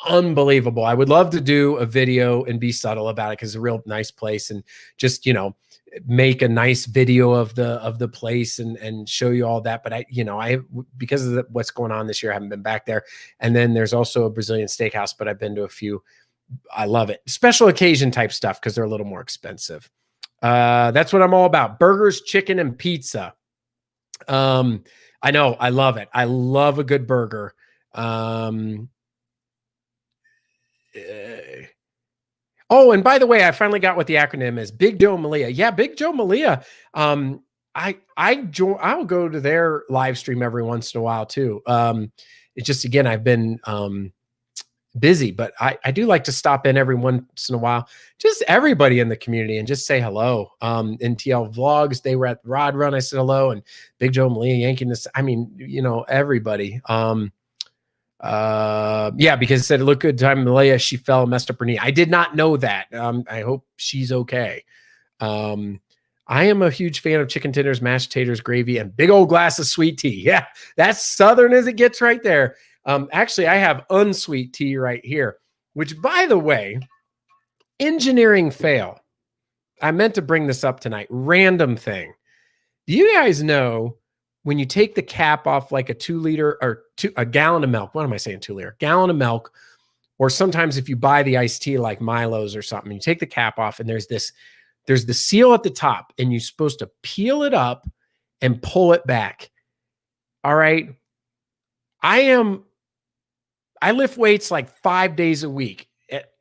Unbelievable. I would love to do a video and be subtle about it, because it's a real nice place. And just, you know, make a nice video of the place and show you all that. But because of what's going on this year, I haven't been back there. And then there's also a Brazilian steakhouse, but I've been to a few. I love it. Special occasion type stuff because they're a little more expensive. That's what I'm all about. Burgers, chicken, and pizza. I know. I love it. I love a good burger. Oh, and by the way, I finally got what the acronym is. Big Joe Malia. Yeah, Big Joe Malia. I'll go to their live stream every once in a while too. It's just, again, I've been busy, but I do like to stop in every once in a while, just everybody in the community, and just say hello. NTL Vlogs, they were at Rod Run, I said hello, and Big Joe Malia yanking this. I mean, everybody. Yeah, because it said it looked good time Malia, she fell and messed up her knee. I did not know that. I hope she's okay. I am a huge fan of chicken tenders, mashed taters, gravy, and big old glass of sweet tea. Yeah, that's Southern as it gets right there. Actually, I have unsweet tea right here, which, by the way, engineering fail. I meant to bring this up tonight. Random thing. Do you guys know when you take the cap off like a 2 liter or a gallon of milk? What am I saying? 2 liter? Gallon of milk. Or sometimes if you buy the iced tea like Milo's or something, you take the cap off and there's the seal at the top and you're supposed to peel it up and pull it back. All right. I lift weights like 5 days a week.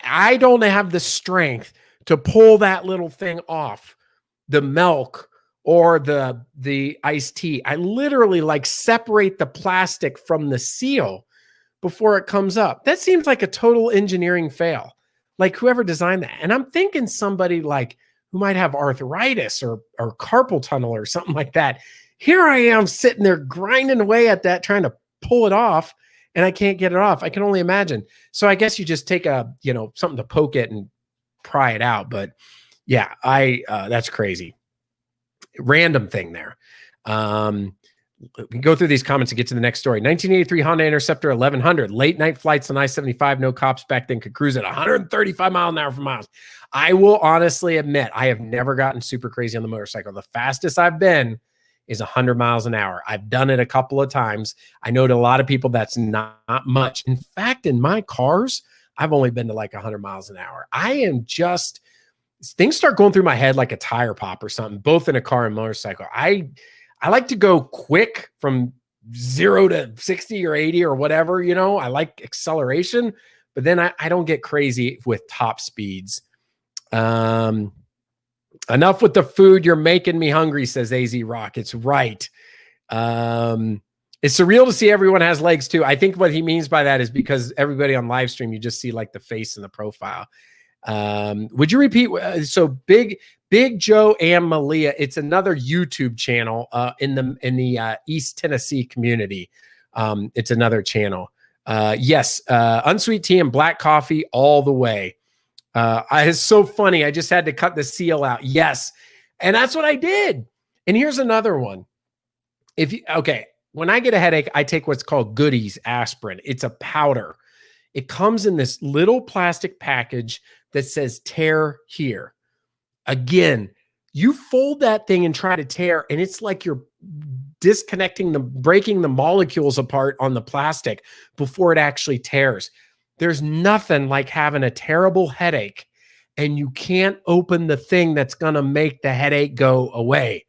I don't have the strength to pull that little thing off the milk or the iced tea. I literally like separate the plastic from the seal before it comes up. That seems like a total engineering fail. Like whoever designed that. And I'm thinking somebody like who might have arthritis or carpal tunnel or something like that. Here I am sitting there grinding away at that, trying to pull it off, and I can't get it off. I can only imagine. So I guess you just take something to poke it and pry it out. But yeah, that's crazy. Random thing there. We can go through these comments and get to the next story. 1983 Honda Interceptor 1100. Late night flights on I-75. No cops back then, could cruise at 135 miles an hour for miles. I will honestly admit, I have never gotten super crazy on the motorcycle. The fastest I've been is 100 miles an hour. I've done it a couple of times. I know to a lot of people that's not much. In fact, in my cars, I've only been to like 100 miles an hour. Things start going through my head like a tire pop or something, both in a car and motorcycle. I like to go quick from 0 to 60 or 80 or whatever, I like acceleration, but then I don't get crazy with top speeds. Enough with the food. You're making me hungry, says AZ Rock. It's right. It's surreal to see everyone has legs too. I think what he means by that is because everybody on live stream, you just see like the face and the profile. Would you repeat? So Big Joe and Malia, it's another YouTube channel in the East Tennessee community. It's another channel. Yes, unsweet tea and black coffee all the way. It's so funny. I just had to cut the seal out. Yes. And that's what I did. And here's another one. When I get a headache, I take what's called Goodies aspirin. It's a powder. It comes in this little plastic package that says tear here. Again, you fold that thing and try to tear, and it's like you're breaking the molecules apart on the plastic before it actually tears. There's nothing like having a terrible headache and you can't open the thing that's going to make the headache go away.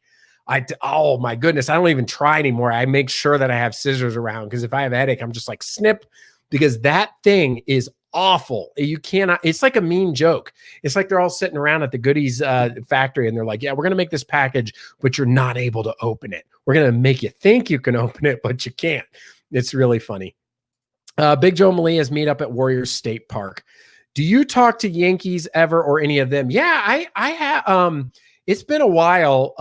Oh my goodness. I don't even try anymore. I make sure that I have scissors around, because if I have a headache, I'm just like snip, because that thing is awful. You cannot, it's like a mean joke. It's like they're all sitting around at the Goodies factory and they're like, yeah, we're going to make this package, but you're not able to open it. We're going to make you think you can open it, but you can't. It's really funny. Big Joe Malia's meet up at Warriors State Park. Do you talk to Yankees ever or any of them? Yeah, I have. It's been a while.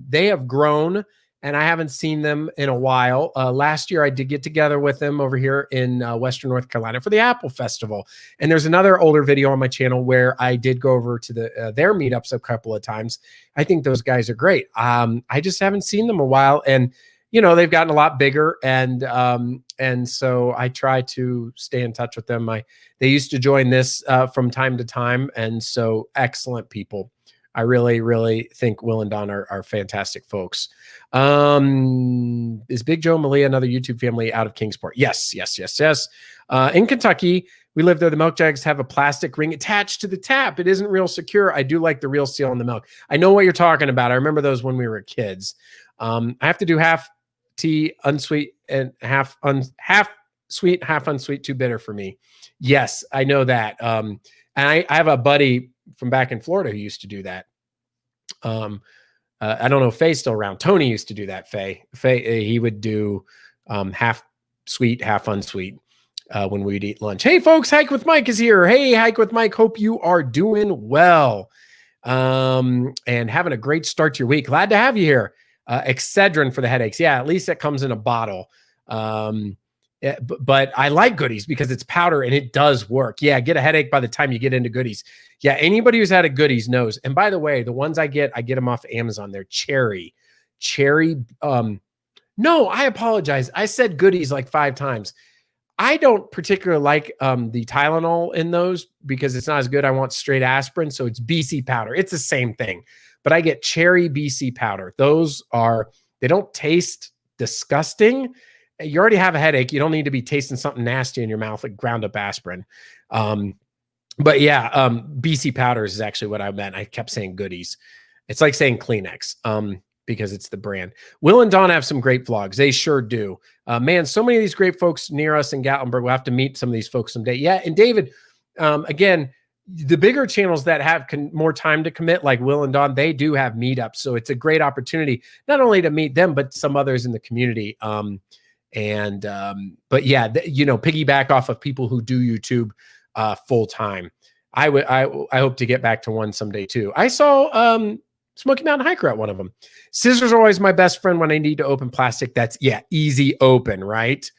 They have grown, and I haven't seen them in a while. Last year, I did get together with them over here in Western North Carolina for the Apple Festival. And there's another older video on my channel where I did go over to their meetups a couple of times. I think those guys are great. I just haven't seen them a while, and they've gotten a lot bigger, and so I try to stay in touch with them. They used to join this from time to time, and so excellent people, I really, really think Will and Don are fantastic folks. Is Big Joe and Malia another YouTube family out of Kingsport? Yes, yes, yes, yes. In Kentucky, we live there. The milk jugs have a plastic ring attached to the tap. It isn't real secure. I do like the real seal on the milk. I know what you're talking about. I remember those when we were kids. I have to do half tea, unsweet, and half sweet, half unsweet, too bitter for me. Yes, I know that. And I have a buddy from back in Florida who used to do that. I don't know if Faye's still around. Tony used to do that. Faye, he would do half sweet, half unsweet when we'd eat lunch. Hey, folks, Hike with Mike is here. Hey, Hike with Mike. Hope you are doing well and having a great start to your week. Glad to have you here. Excedrin for the headaches. Yeah, at least it comes in a bottle. Yeah, but I like goodies because it's powder and it does work. Yeah, get a headache by the time you get into goodies. Yeah, anybody who's had a goodies knows. And by the way, the ones I get them off Amazon. They're cherry. No, I apologize. I said goodies like 5 times. I don't particularly like the Tylenol in those because it's not as good. I want straight aspirin, so it's BC powder. It's the same thing, but I get cherry BC powder. They don't taste disgusting. You already have a headache. You don't need to be tasting something nasty in your mouth like ground up aspirin. But yeah, BC powders is actually what I meant. I kept saying goodies. It's like saying Kleenex because it's the brand. Will and Don have some great vlogs. They sure do. Man, so many of these great folks near us in Gatlinburg. We'll have to meet some of these folks someday. Yeah, and David, again, the bigger channels that have more time to commit, like Will and Don, they do have meetups. So it's a great opportunity, not only to meet them, but some others in the community. But yeah, piggyback off of people who do YouTube full time. I hope to get back to one someday too. I saw Smoky Mountain Hiker at one of them. Scissors are always my best friend when I need to open plastic. That's easy open, right?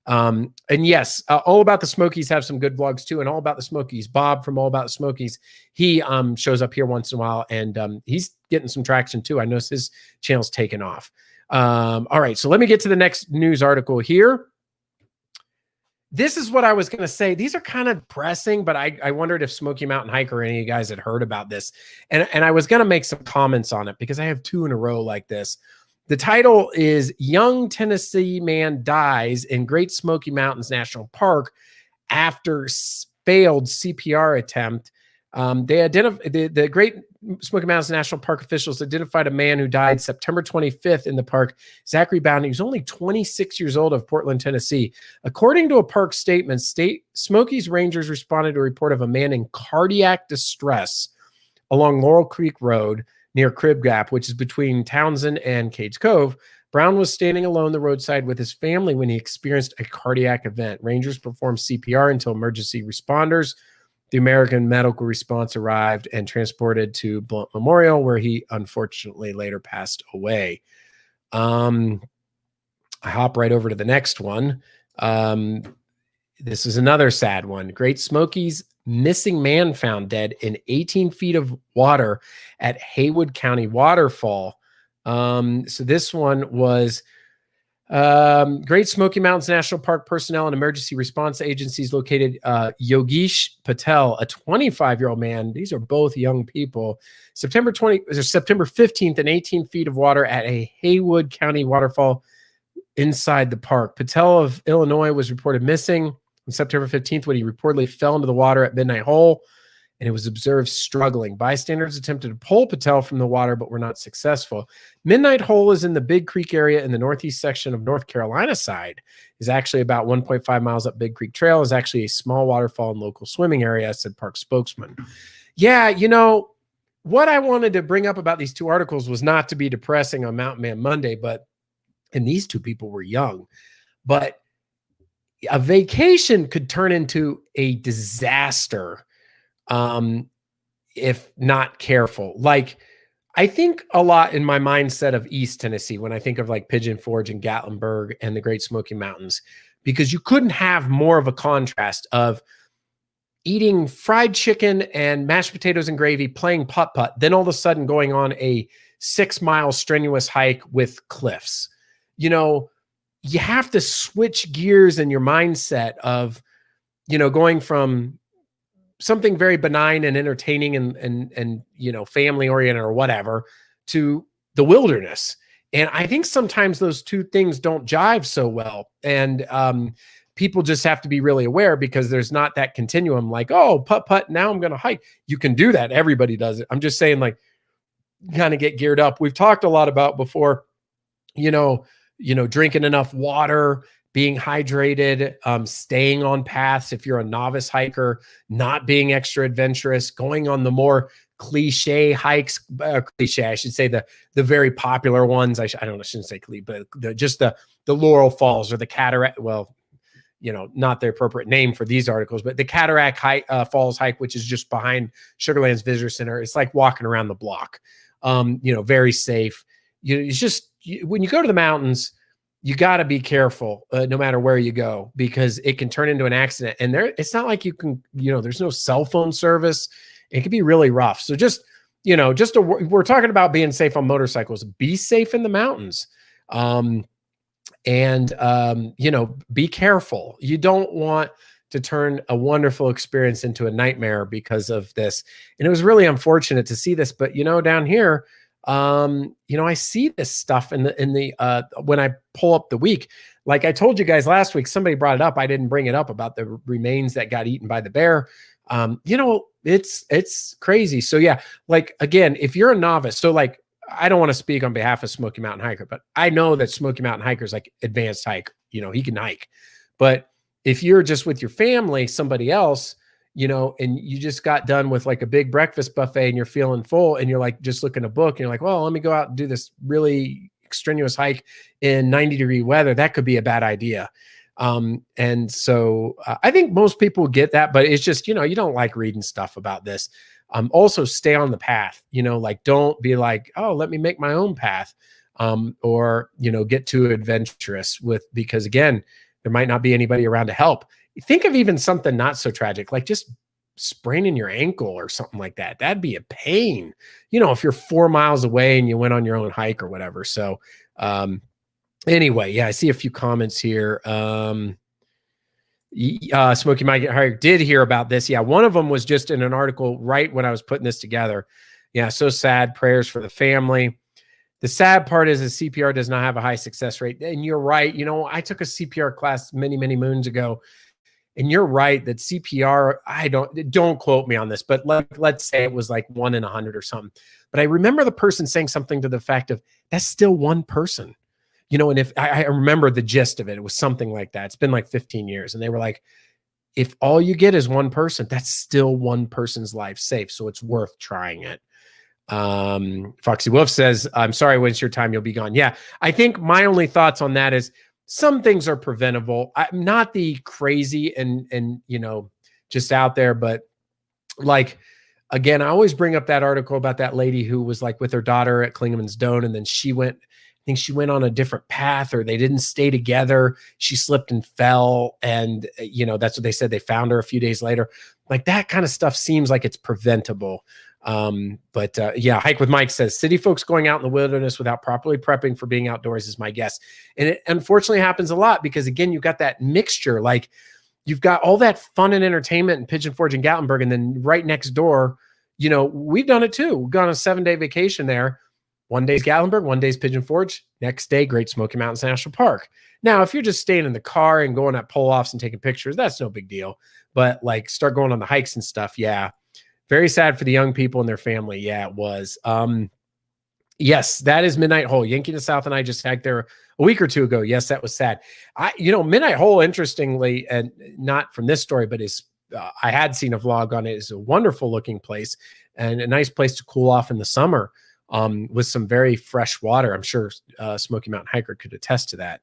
And yes, All About the Smokies have some good vlogs too. And All About the Smokies, Bob from All About the Smokies, he shows up here once in a while, and he's getting some traction too. I noticed his channel's taken off. All right, so let me get to the next news article here. This is what I was going to say. These are kind of depressing, but I wondered if Smoky Mountain Hiker or any of you guys had heard about this. And I was going to make some comments on it because I have 2 in a row like this. The title is Young Tennessee Man Dies in Great Smoky Mountains National Park After Failed CPR Attempt. They identified the Great Smoky Mountains National Park officials identified a man who died September 25th in the park. Zachary Bowden. He was only 26 years old, of Portland, Tennessee. According to a park statement, Smokies Rangers responded to a report of a man in cardiac distress along Laurel Creek Road near Crib Gap, which is between Townsend and Cades Cove. Brown was standing alone the roadside with his family when he experienced a cardiac event. Rangers performed CPR until emergency responders, the American medical response, arrived and transported to Blount Memorial, where he unfortunately later passed away. I hop right over to the next one. This is another sad one. Great Smokies missing man found dead in 18 feet of water at Haywood County waterfall. So this one was Great Smoky Mountains National Park personnel and emergency response agencies located Yogesh Patel, a 25-year-old man. These are both young people. September 15th in 18 feet of water at a Haywood County waterfall inside the park. Patel of Illinois was reported missing on September 15th when he reportedly fell into the water at Midnight Hole, and it was observed struggling. Bystanders attempted to pull Patel from the water, but were not successful. Midnight Hole is in the Big Creek area in the northeast section of North Carolina side. Is actually about 1.5 miles up Big Creek Trail. Is actually a small waterfall and local swimming area, said park spokesman. Yeah, what I wanted to bring up about these 2 articles was not to be depressing on Mountain Man Monday, and these 2 people were young, but a vacation could turn into a disaster if not careful. Like, I think a lot in my mindset of East Tennessee when I think of like Pigeon Forge and Gatlinburg and the Great Smoky Mountains, because you couldn't have more of a contrast of eating fried chicken and mashed potatoes and gravy, playing putt-putt, then all of a sudden going on a 6-mile strenuous hike with cliffs. You have to switch gears in your mindset of, going from something very benign and entertaining and you know, family oriented or whatever, to the wilderness. And I think sometimes those two things don't jive so well. And people just have to be really aware, because there's not that continuum like, oh, putt, now I'm going to hike. You can do that. Everybody does it. I'm just saying, like, kind of get geared up. We've talked a lot about before, you know, drinking enough water, being hydrated, staying on paths if you're a novice hiker, not being extra adventurous, going on the more cliche hikes, cliche, I should say, the very popular ones. I don't know, I shouldn't say cliche, but the Laurel Falls or the Cataract. Well, you know, not the appropriate name for these articles, but the Cataract Falls hike, which is just behind Sugarlands Visitor Center. It's like walking around the block. You know, very safe. It's just, when you go to the mountains, you got to be careful no matter where you go, because it can turn into an accident. And it's not like you can, you know, there's no cell phone service. It can be really rough. So just, you know, we're talking about being safe on motorcycles. Be safe in the mountains. You know, be careful. You don't want to turn a wonderful experience into a nightmare because of this. And it was really unfortunate to see this, but, you know, down here, you know, I see this stuff in the when I pull up the week. Like I told you guys last week, somebody brought it up. I didn't bring it up about the remains that got eaten by the bear. You know, it's crazy. So yeah, like, again, if you're a novice, so like, I don't want to speak on behalf of Smoky Mountain Hiker, but I know that Smoky Mountain Hiker is like advanced hike, you know, he can hike. But if you're just with your family, somebody else, you know, and you just got done with like a big breakfast buffet and you're feeling full and you're like, just looking a book and you're like, well, let me go out and do this really strenuous hike in 90-degree weather. That could be a bad idea. And so I think most people get that, but it's just, you know, you don't like reading stuff about this. Also stay on the path, you know, like, don't be like, oh, let me make my own path. Or, you know, get too adventurous because again, there might not be anybody around to help. Think of even something not so tragic, like just spraining your ankle or something like that. That'd be a pain, you know, if you're 4 miles away and you went on your own hike or whatever. So, anyway, yeah, I see a few comments here. Smoky Mike did hear about this. Yeah, one of them was just in an article right when I was putting this together. Yeah, so sad. Prayers for the family. The sad part is the CPR does not have a high success rate. And you're right. You know, I took a CPR class many, many moons ago. And you're right that CPR, don't quote me on this, but let's say it was like 1 in 100 or something. But I remember the person saying something to the fact of, that's still one person. You know, and if I remember the gist of it, it was something like that. It's been like 15 years. And they were like, if all you get is one person, that's still one person's life safe. So it's worth trying it. Foxy Wolf says, I'm sorry, when it's your time, you'll be gone. Yeah, I think my only thoughts on that is some things are preventable. I'm not the crazy and you know, just out there, but like, again, I always bring up that article about that lady who was like with her daughter at Klingeman's Doan, and then I think she went on a different path, or they didn't stay together. She slipped and fell. And, you know, that's what they said. They found her a few days later. Like, that kind of stuff seems like it's preventable. Yeah, Hike with Mike says, city folks going out in the wilderness without properly prepping for being outdoors is my guess. And it unfortunately happens a lot because, again, you've got that mixture. Like, you've got all that fun and entertainment in Pigeon Forge and Gatlinburg. And then right next door, you know, we've done it too. We've gone on a 7-day vacation there. One day's Gatlinburg, one day's Pigeon Forge, next day, Great Smoky Mountains National Park. Now, if you're just staying in the car and going at pull-offs and taking pictures, that's no big deal. But like, start going on the hikes and stuff. Yeah. Very sad for the young people and their family. Yeah, it was. Yes, that is Midnight Hole. Yankee to South and I just hiked there a week or two ago. Yes, that was sad. You know, Midnight Hole, interestingly, and not from this story, but I had seen a vlog on it. It's a wonderful looking place and a nice place to cool off in the summer. With some very fresh water. I'm sure Smoky Mountain Hiker could attest to that.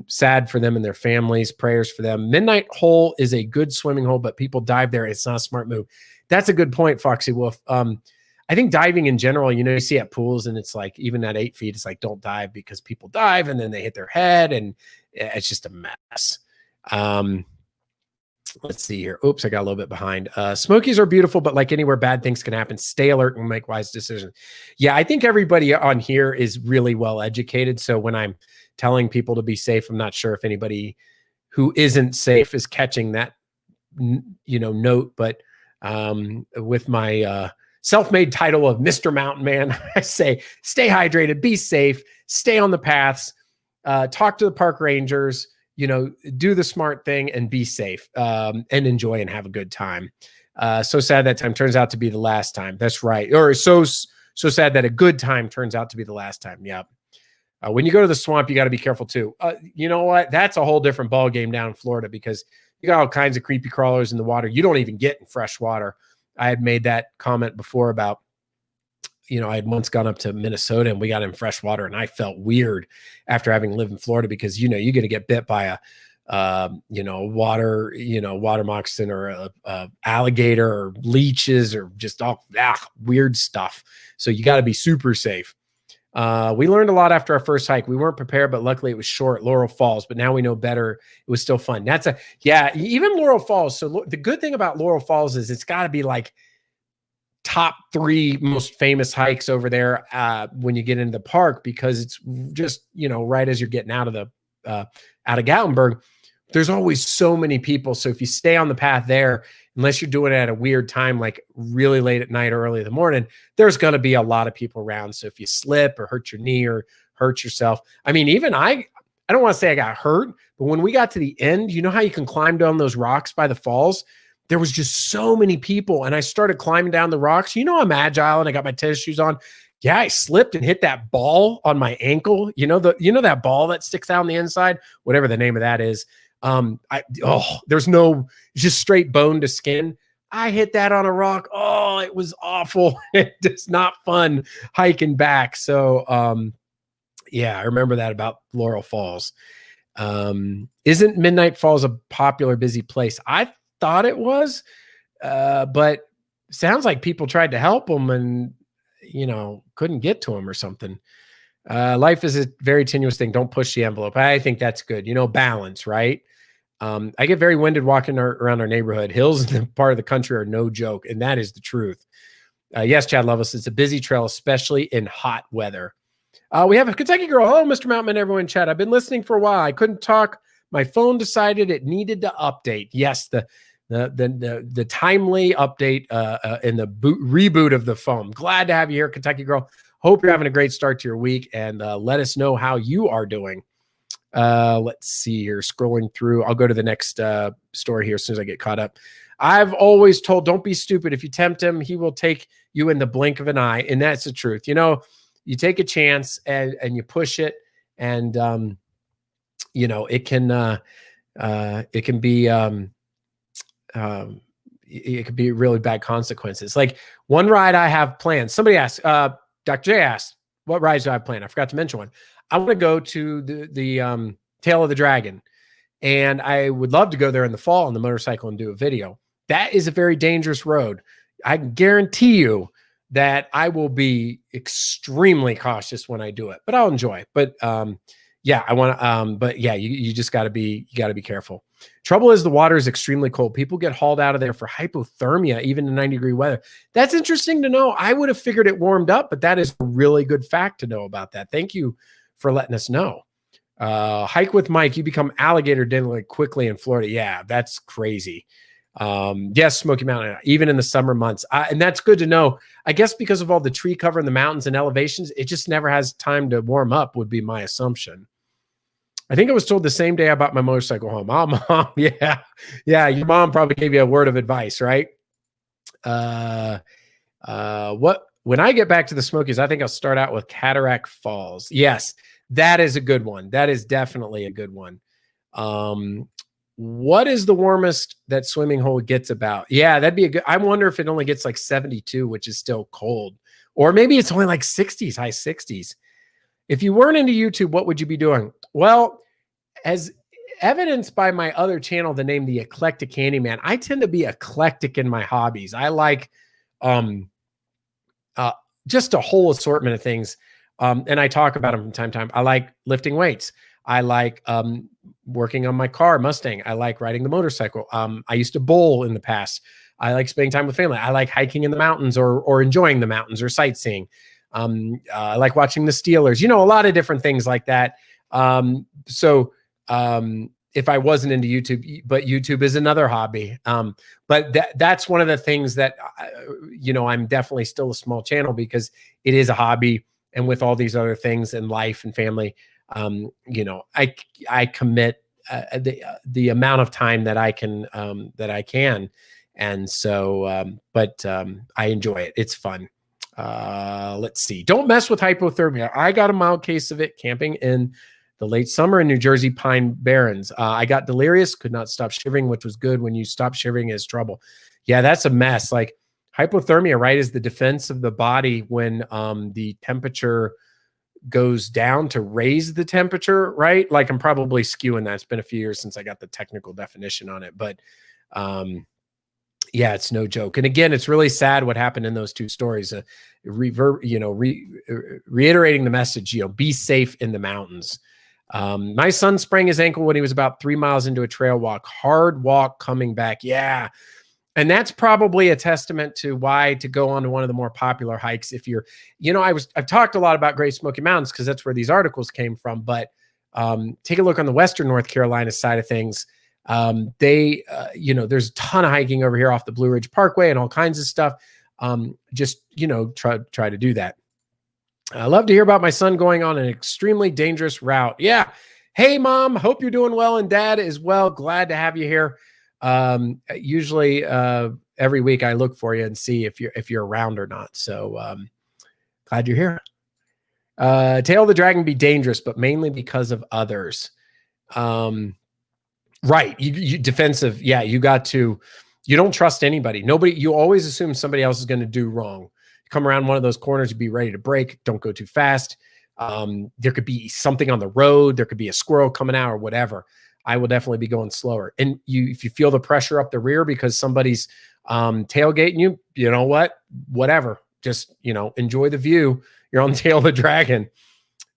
Sad for them and their families. Prayers for them. Midnight Hole is a good swimming hole, but people dive there. It's not a smart move. That's a good point, Foxy Wolf. I think diving in general, you know, you see at pools and it's like, even at 8 feet, it's like, don't dive, because people dive and then they hit their head and it's just a mess. Let's see here. Oops, I got a little bit behind. Smokies are beautiful, but like anywhere, bad things can happen. Stay alert and make wise decisions. Yeah, I think everybody on here is really well educated. So when I'm telling people to be safe, I'm not sure if anybody who isn't safe is catching that, you know, note. But with my self-made title of Mr. Mountain Man. I say, stay hydrated, be safe, stay on the paths, talk to the park rangers, do the smart thing and be safe, and enjoy and have a good time. So sad that time turns out to be the last time. That's right. Or so sad that a good time turns out to be the last time. Yep. When you go to the swamp, you got to be careful too. You know what? That's a whole different ball game down in Florida, because you got all kinds of creepy crawlers in the water you don't even get in fresh water. I had made that comment before about, I had once gone up to Minnesota and we got in fresh water, and I felt weird after having lived in Florida, because, you're going to get bit by water moccasin or a alligator or leeches or just all weird stuff. So you got to be super safe. We learned a lot after our first hike. We weren't prepared, but luckily it was short, Laurel Falls, but now we know better. It was still fun. Even Laurel Falls. So the good thing about Laurel Falls is it's got to be like top 3 most famous hikes over there when you get into the park, because it's just, right as you're getting out of Gatlinburg, there's always so many people. So if you stay on the path there, unless you're doing it at a weird time, like really late at night or early in the morning, there's going to be a lot of people around. So if you slip or hurt your knee or hurt yourself, I mean, even I don't want to say I got hurt, but when we got to the end, you know how you can climb down those rocks by the falls? There was just so many people, and I started climbing down the rocks. I'm agile and I got my tennis shoes on. Yeah, I slipped and hit that ball on my ankle. That ball that sticks out on the inside, whatever the name of that is. It's just straight bone to skin. I hit that on a rock. Oh, it was awful. It's not fun hiking back. So, I remember that about Laurel Falls. Isn't Midnight Falls a popular, busy place? I thought it was, but sounds like people tried to help them and, couldn't get to them or something. Life is a very tenuous thing. Don't push the envelope. I think that's good. Balance, right? I get very winded walking around our neighborhood. Hills in the part of the country are no joke, and that is the truth. Yes, Chad Loveless, it's a busy trail, especially in hot weather. We have a Kentucky girl. Hello, Mr. Mountain, everyone in chat. I've been listening for a while. I couldn't talk. My phone decided it needed to update. Yes, the timely update in the reboot of the phone. Glad to have you here, Kentucky girl. Hope you're having a great start to your week, and let us know how you are doing. Let's see here. Scrolling through. I'll go to the next story here as soon as I get caught up. I've always told, don't be stupid. If you tempt him, he will take you in the blink of an eye. And that's the truth. You take a chance and you push it, and it can be really bad consequences. Like one ride I have planned. Somebody asked, Dr. J asked, what rides do I have planned? I forgot to mention one. I want to go to the Tail of the Dragon, and I would love to go there in the fall on the motorcycle and do a video. That is a very dangerous road. I guarantee you that I will be extremely cautious when I do it, but I'll enjoy. But I want to. But yeah, you just got to be careful. Trouble is the water is extremely cold. People get hauled out of there for hypothermia, even in 90-degree weather. That's interesting to know. I would have figured it warmed up, but that is a really good fact to know about that. Thank you for letting us know. Hike with Mike, you become alligator deadly quickly in Florida. Yeah, that's crazy. Yes, Smoky Mountain, even in the summer months. And that's good to know. I guess because of all the tree cover in the mountains and elevations, it just never has time to warm up, would be my assumption. I think I was told the same day I bought my motorcycle home. Oh, Mom, yeah. Your mom probably gave you a word of advice, right? When I get back to the Smokies, I think I'll start out with Cataract Falls. Yes, that is a good one. That is definitely a good one. What is the warmest that swimming hole gets about? Yeah, that'd be a good. I wonder if it only gets like 72, which is still cold, or maybe it's only like 60s, high 60s. If you weren't into YouTube, what would you be doing? Well, as evidenced by my other channel, the name The Eclectic Candyman, I tend to be eclectic in my hobbies. I like just a whole assortment of things, and I talk about them from time to time. I like lifting weights. I like working on my car, Mustang. I like riding the motorcycle. I used to bowl in the past. I like spending time with family. I like hiking in the mountains or enjoying the mountains or sightseeing. I like watching the Steelers, a lot of different things like that. if I wasn't into YouTube, but YouTube is another hobby. But that's one of the things that, I'm definitely still a small channel because it is a hobby. And with all these other things in life and family, I commit the amount of time that I can. And so, but I enjoy it. It's fun. Let's see. Don't mess with hypothermia. I got a mild case of it camping in the late summer in New Jersey Pine Barrens. I got delirious, could not stop shivering, which was good. When you stop shivering is trouble. Yeah, that's a mess. Like hypothermia, right, is the defense of the body when the temperature goes down to raise the temperature, right? Like I'm probably skewing that. It's been a few years since I got the technical definition on it, but yeah, it's no joke. And again, it's really sad what happened in those two stories. Reiterating the message, be safe in the mountains. My son sprained his ankle when he was about 3 miles into a trail walk, hard walk coming back. Yeah. And that's probably a testament to why to go on to one of the more popular hikes. If you're, I've talked a lot about Great Smoky Mountains because that's where these articles came from. But take a look on the Western North Carolina side of things. There's a ton of hiking over here off the Blue Ridge Parkway and all kinds of stuff. Try to do that. I love to hear about my son going on an extremely dangerous route. Yeah. Hey, Mom, hope you're doing well. And Dad as well. Glad to have you here. Usually every week I look for you and see if you're around or not. So glad you're here. Tail of the dragon be dangerous, but mainly because of others. Right. You defensive. Yeah. You don't trust anybody. You always assume somebody else is going to do wrong. Come around one of those corners, you be ready to brake. Don't go too fast. There could be something on the road. There could be a squirrel coming out or whatever. I will definitely be going slower. And if you feel the pressure up the rear because somebody's tailgating you, you know what? Whatever. Just, enjoy the view. You're on the tail of the dragon.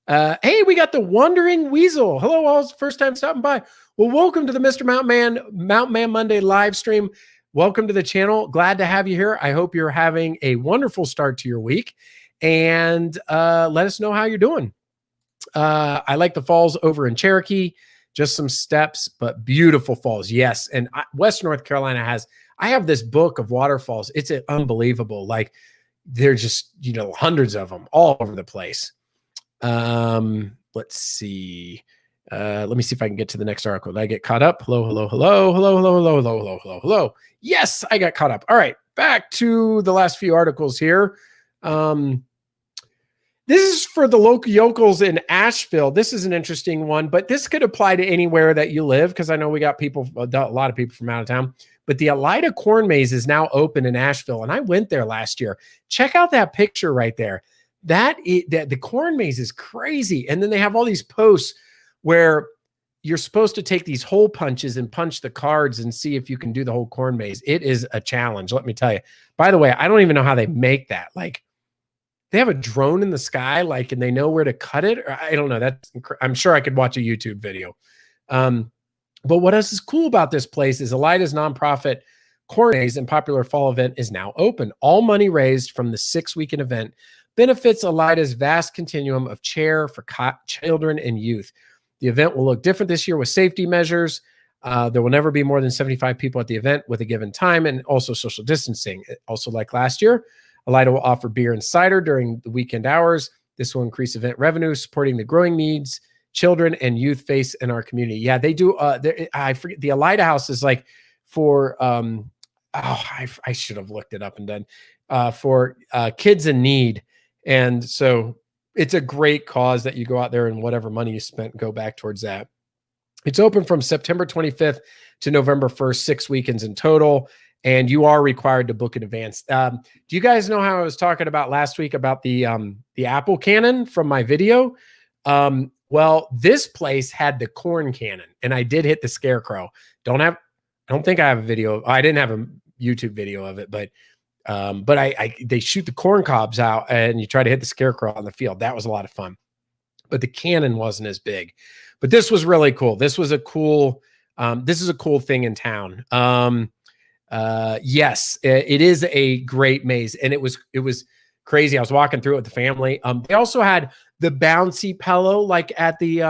Hey, we got the Wandering Weasel. Hello, all. First time stopping by. Well, welcome to the Mr. Mountain Man Monday live stream. Welcome to the channel. Glad to have you here. I hope you're having a wonderful start to your week. And let us know how you're doing. I like the falls over in Cherokee. Just some steps, but beautiful falls. Yes. And West North Carolina I have this book of waterfalls. It's unbelievable. Like they're just, hundreds of them all over the place. Let's see. Let me see if I can get to the next article. Did I get caught up? Hello. Yes, I got caught up. All right. Back to the last few articles here. This is for the local yokels in Asheville. This is an interesting one, but this could apply to anywhere that you live because I know we got a lot of people from out of town. But the Elida Corn Maze is now open in Asheville, and I went there last year. Check out that picture right there. The corn maze is crazy. And then they have all these posts where you're supposed to take these hole punches and punch the cards and see if you can do the whole corn maze. It is a challenge, let me tell you. By the way, I don't even know how they make that. Like, they have a drone in the sky, and they know where to cut it. Or, I don't know. I'm sure I could watch a YouTube video. But what else is cool about this place is Elida's nonprofit corn maze and popular fall event is now open. All money raised from the 6-weekend event benefits Elida's vast continuum of care for children and youth. The event will look different this year with safety measures. There will never be more than 75 people at the event with a given time, and also social distancing. Also, like last year, Elida will offer beer and cider during the weekend hours. This will increase event revenue, supporting the growing needs children and youth face in our community. Yeah, they do. I forget, the Elida House is like for, I should have looked it up and done, for kids in need. And so it's a great cause that you go out there and whatever money you spent, go back towards that. It's open from September 25th to November 1st, 6 weekends in total. And you are required to book in advance. Do you guys know how I was talking about last week about the apple cannon from my video? Well, this place had the corn cannon, and I did hit the scarecrow. I don't think I have a video. I didn't have a YouTube video of it, but they shoot the corn cobs out, and you try to hit the scarecrow on the field. That was a lot of fun, but the cannon wasn't as big. But this was really cool. This was a cool. This is a cool thing in town. Yes, it is a great maze, and it was crazy. I was walking through it with the family. They also had the bouncy pillow, like at the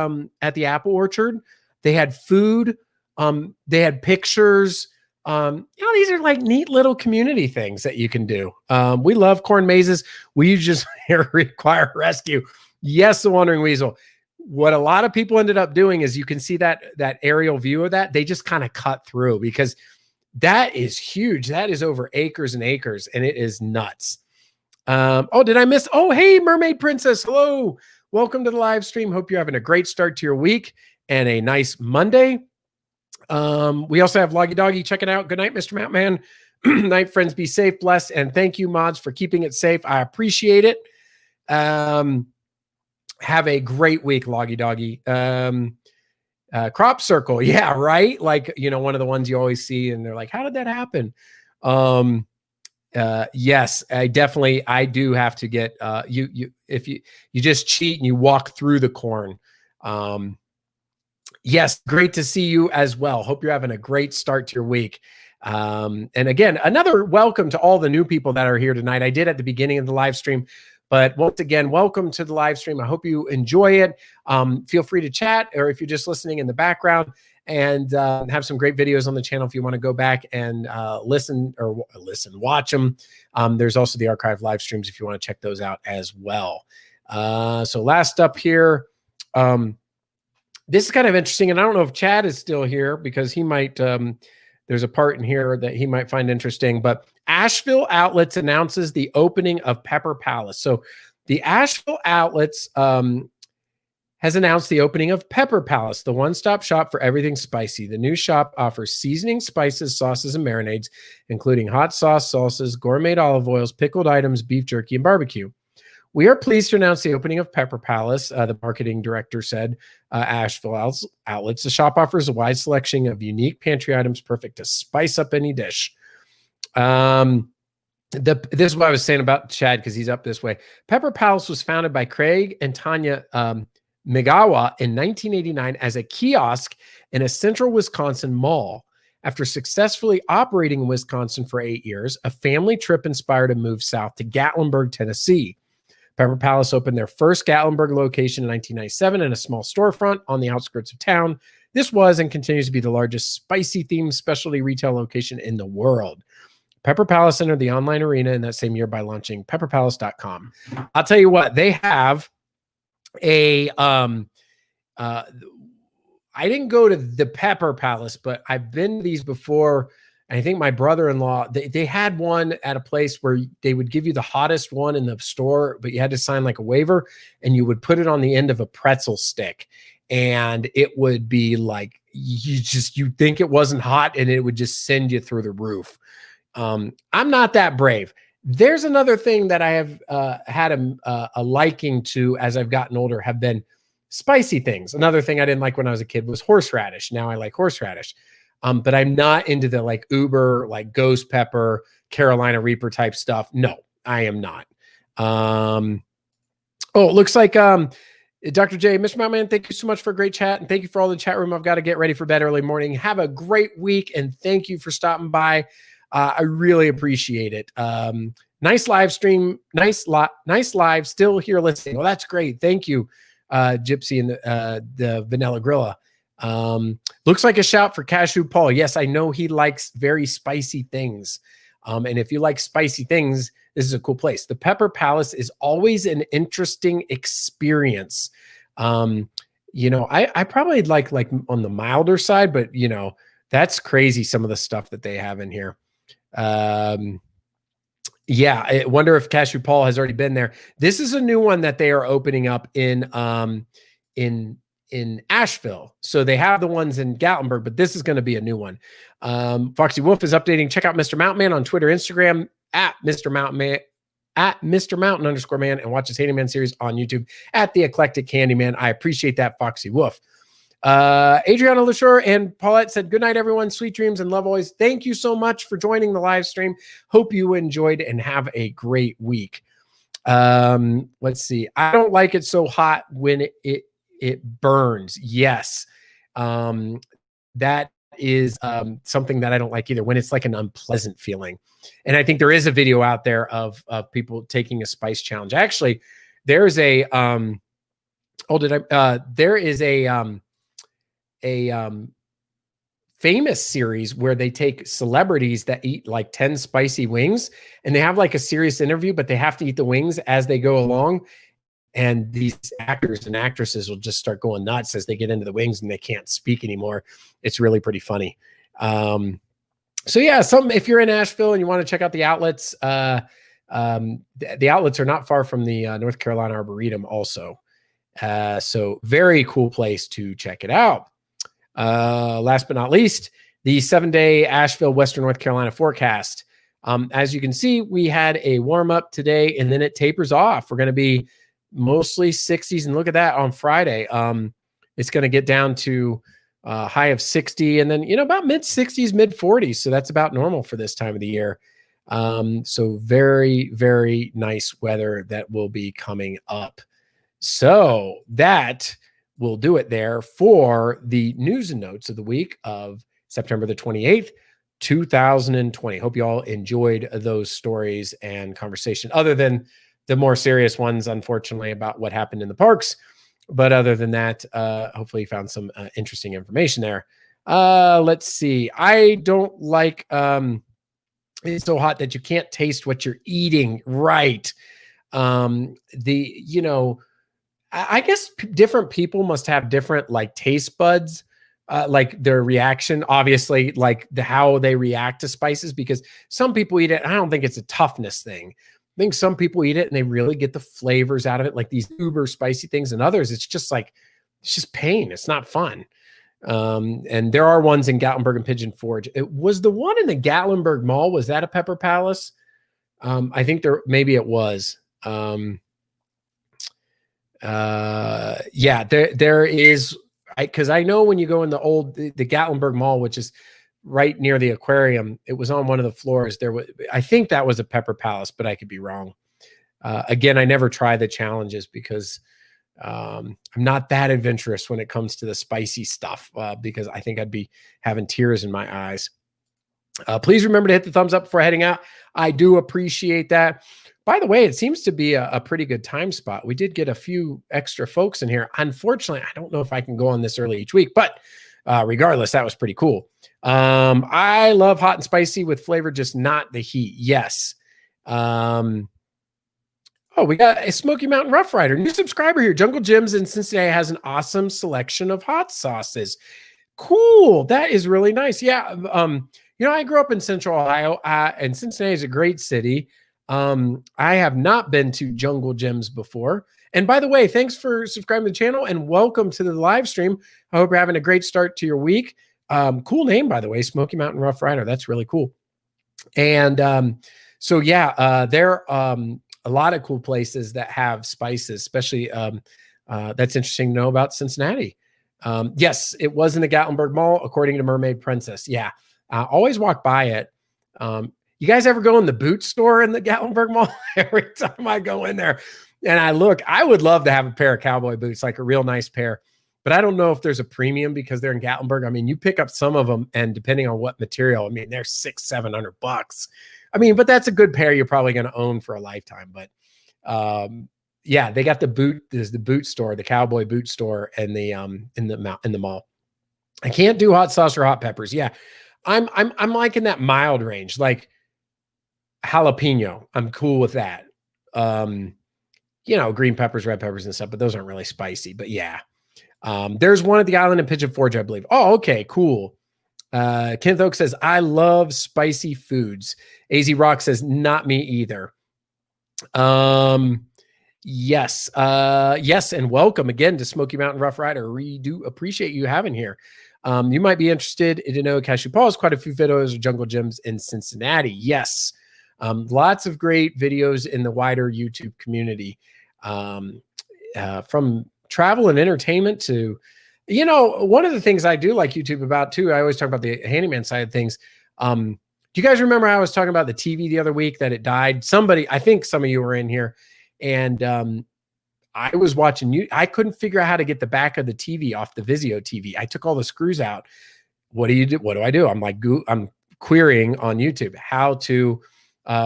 apple orchard. They had food. They had pictures. These are like neat little community things that you can do. We love corn mazes. We just require rescue. Yes, the Wandering Weasel. What a lot of people ended up doing is you can see that aerial view of that. They just kind of cut through because that is huge. That is over acres and acres, and it is nuts. Did I miss? Oh, hey, Mermaid Princess. Hello. Welcome to the live stream. Hope you're having a great start to your week and a nice Monday. We also have Loggy Doggy. Check it out. Good night, Mr. Mountain Man. Night, friends. Be safe, blessed, and thank you, mods, for keeping it safe. I appreciate it. Have a great week, Loggy Doggy. Crop circle. Yeah, right. Like, one of the ones you always see and they're like, how did that happen? Yes, I do have to get, if you just cheat and you walk through the corn. Yes. Great to see you as well. Hope you're having a great start to your week. And again, another welcome to all the new people that are here tonight. I did at the beginning of the live stream. But once again, welcome to the live stream. I hope you enjoy it. Feel free to chat, or if you're just listening in the background, and have some great videos on the channel if you want to go back and watch them. There's also the archive live streams if you want to check those out as well. So last up here, this is kind of interesting, and I don't know if Chad is still here because he might. There's a part in here that he might find interesting, but Asheville Outlets announces the opening of Pepper Palace. So the Asheville Outlets has announced the opening of Pepper Palace, the one-stop shop for everything spicy. The new shop offers seasoning, spices, sauces, and marinades, including hot sauce, salsas, gourmet olive oils, pickled items, beef jerky, and barbecue. We are pleased to announce the opening of Pepper Palace, the marketing director said. Asheville Outlets. The shop offers a wide selection of unique pantry items perfect to spice up any dish. This is what I was saying about Chad because he's up this way. Pepper Palace was founded by Craig and Tanya Migawa in 1989 as a kiosk in a central Wisconsin mall. After successfully operating in Wisconsin for 8 years, a family trip inspired a move south to Gatlinburg, Tennessee. Pepper Palace opened their first Gatlinburg location in 1997 in a small storefront on the outskirts of town. This was and continues to be the largest spicy-themed specialty retail location in the world. Pepper Palace entered the online arena in that same year by launching pepperpalace.com. I'll tell you what, they have a I didn't go to the Pepper Palace, but I've been to these before. I think my brother-in-law, they had one at a place where they would give you the hottest one in the store, but you had to sign like a waiver, and you would put it on the end of a pretzel stick, and it would be like you think it wasn't hot, and it would just send you through the roof. I'm not that brave. There's another thing that I have had a liking to as I've gotten older have been spicy things. Another thing I didn't like when I was a kid was horseradish. Now I like horseradish. But I'm not into the like uber, like ghost pepper, Carolina Reaper type stuff. No, I am not. It looks like Dr. J, Mr. Mountain, thank you so much for a great chat. And thank you for all the chat room. I've got to get ready for bed early morning. Have a great week. And thank you for stopping by. I really appreciate it. Nice live stream. Nice live. Still here listening. Well, that's great. Thank you, Gypsy and the Vanilla Grilla. Looks like a shout for Cashew Paul. Yes, I know he likes very spicy things. And if you like spicy things, this is a cool place. The Pepper Palace is always an interesting experience. I probably like on the milder side, but that's crazy. Some of the stuff that they have in here. Yeah, I wonder if Cashew Paul has already been there. This is a new one that they are opening up in Asheville. So they have the ones in Gatlinburg, but this is going to be a new one. Foxy Wolf is updating. Check out Mr. Mountain Man on Twitter, Instagram at Mr. Mountain Man, at Mr. Mountain _man, and watch his Handyman series on YouTube at The Eclectic Candyman. I appreciate that, Foxy Wolf. Adriana Lashore and Paulette said, good night, everyone. Sweet dreams and love always. Thank you so much for joining the live stream. Hope you enjoyed and have a great week. Let's see. I don't like it so hot when it burns. Yes. That is something that I don't like either, when it's like an unpleasant feeling. And I think there is a video out there of people taking a spice challenge. Actually, there's a there is famous series where they take celebrities that eat like 10 spicy wings, and they have like a serious interview, but they have to eat the wings as they go along. And these actors and actresses will just start going nuts as they get into the wings and they can't speak anymore. It's really pretty funny. So yeah, if you're in Asheville and you want to check out the outlets, the outlets are not far from the North Carolina Arboretum also. So very cool place to check it out. Last but not least, the 7-day Asheville, Western North Carolina forecast. As you can see, we had a warm up today and then it tapers off. We're going to be mostly 60s. And look at that on Friday. It's going to get down to high of 60 and then, about mid 60s, mid 40s. So that's about normal for this time of the year. So very, very nice weather that will be coming up. So that will do it there for the news and notes of the week of September the 28th, 2020. Hope you all enjoyed those stories and conversation, other than the more serious ones, unfortunately, about what happened in the parks. But other than that, hopefully you found some interesting information there. Let's see. I don't like it's so hot that you can't taste what you're eating. Right. I guess different people must have different like taste buds, like their reaction, obviously, like how they react to spices, because some people eat it. I don't think it's a toughness thing. I think some people eat it and they really get the flavors out of it, like these uber spicy things, and others, it's just pain. It's not fun. And there are ones in Gatlinburg and Pigeon Forge. It was the one in the Gatlinburg Mall. Was that a Pepper Palace? I think maybe it was. Yeah, there is, because I know when you go in the Gatlinburg Mall, which is right near the aquarium, it was on one of the floors. I think that was a Pepper Palace, but I could be wrong. Again, I never try the challenges because I'm not that adventurous when it comes to the spicy stuff, because I think I'd be having tears in my eyes. Please remember to hit the thumbs up before heading out. I do appreciate that. By the way, it seems to be a pretty good time spot. We did get a few extra folks in here. Unfortunately, I don't know if I can go on this early each week, but regardless, that was pretty cool. I love hot and spicy with flavor, just not the heat. Yes. We got a Smoky Mountain Rough Rider, new subscriber here. Jungle Jim's in Cincinnati has an awesome selection of hot sauces. Cool. That is really nice. Yeah. I grew up in Central Ohio, and Cincinnati is a great city. I have not been to Jungle Jim's before. And by the way, thanks for subscribing to the channel and welcome to the live stream. I hope you're having a great start to your week. Cool name, by the way, Smoky Mountain Rough Rider. That's really cool. And there are a lot of cool places that have spices, especially that's interesting to know about Cincinnati. Yes, it was in the Gatlinburg Mall, according to Mermaid Princess. Yeah, always walk by it. You guys ever go in the boot store in the Gatlinburg Mall? Every time I go in there and I would love to have a pair of cowboy boots, like a real nice pair, but I don't know if there's a premium because they're in Gatlinburg. I mean, you pick up some of them and depending on what material, I mean, they're $600-700. I mean, but that's a good pair you're probably going to own for a lifetime. But yeah, they got the boot store, the cowboy boot store, and in the mall. I can't do hot sauce or hot peppers. Yeah, I'm liking that mild range, like jalapeno. I'm cool with that. Green peppers, red peppers, and stuff, but those aren't really spicy. But yeah, there's one at the island in Pigeon Forge, I believe. Oh, okay, cool. Kenneth Oak says, I love spicy foods. AZ Rock says, not me either. Yes. Yes. And welcome again to Smoky Mountain Rough Rider. We do appreciate you having here. You might be interested to know Cashew Paul's quite a few videos of Jungle Gyms in Cincinnati. Yes. Lots of great videos in the wider YouTube community, from travel and entertainment to, one of the things I do like YouTube about too, I always talk about the handyman side of things. Do you guys remember I was talking about the TV the other week that it died? I think some of you were in here, and I was watching you. I couldn't figure out how to get the back of the TV off the Vizio TV. I took all the screws out. What do you do? What do I do? I'm querying on YouTube how to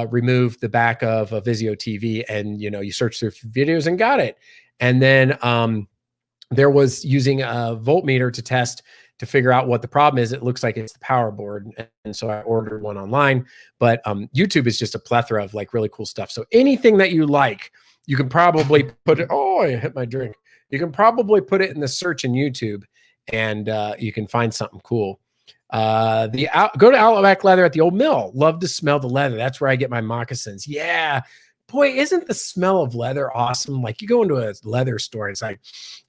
remove the back of a Vizio TV, and you search through videos and got it. And then there was using a voltmeter to test to figure out what the problem is. It looks like it's the power board. And so I ordered one online, but YouTube is just a plethora of like really cool stuff. So anything that you like, you can probably put it. Oh, I hit my drink. You can probably put it in the search in YouTube, and you can find something cool. Go to Outback Leather at the Old Mill. Love to smell the leather. That's where I get my moccasins. Yeah. Boy, isn't the smell of leather awesome? Like you go into a leather store, it's like,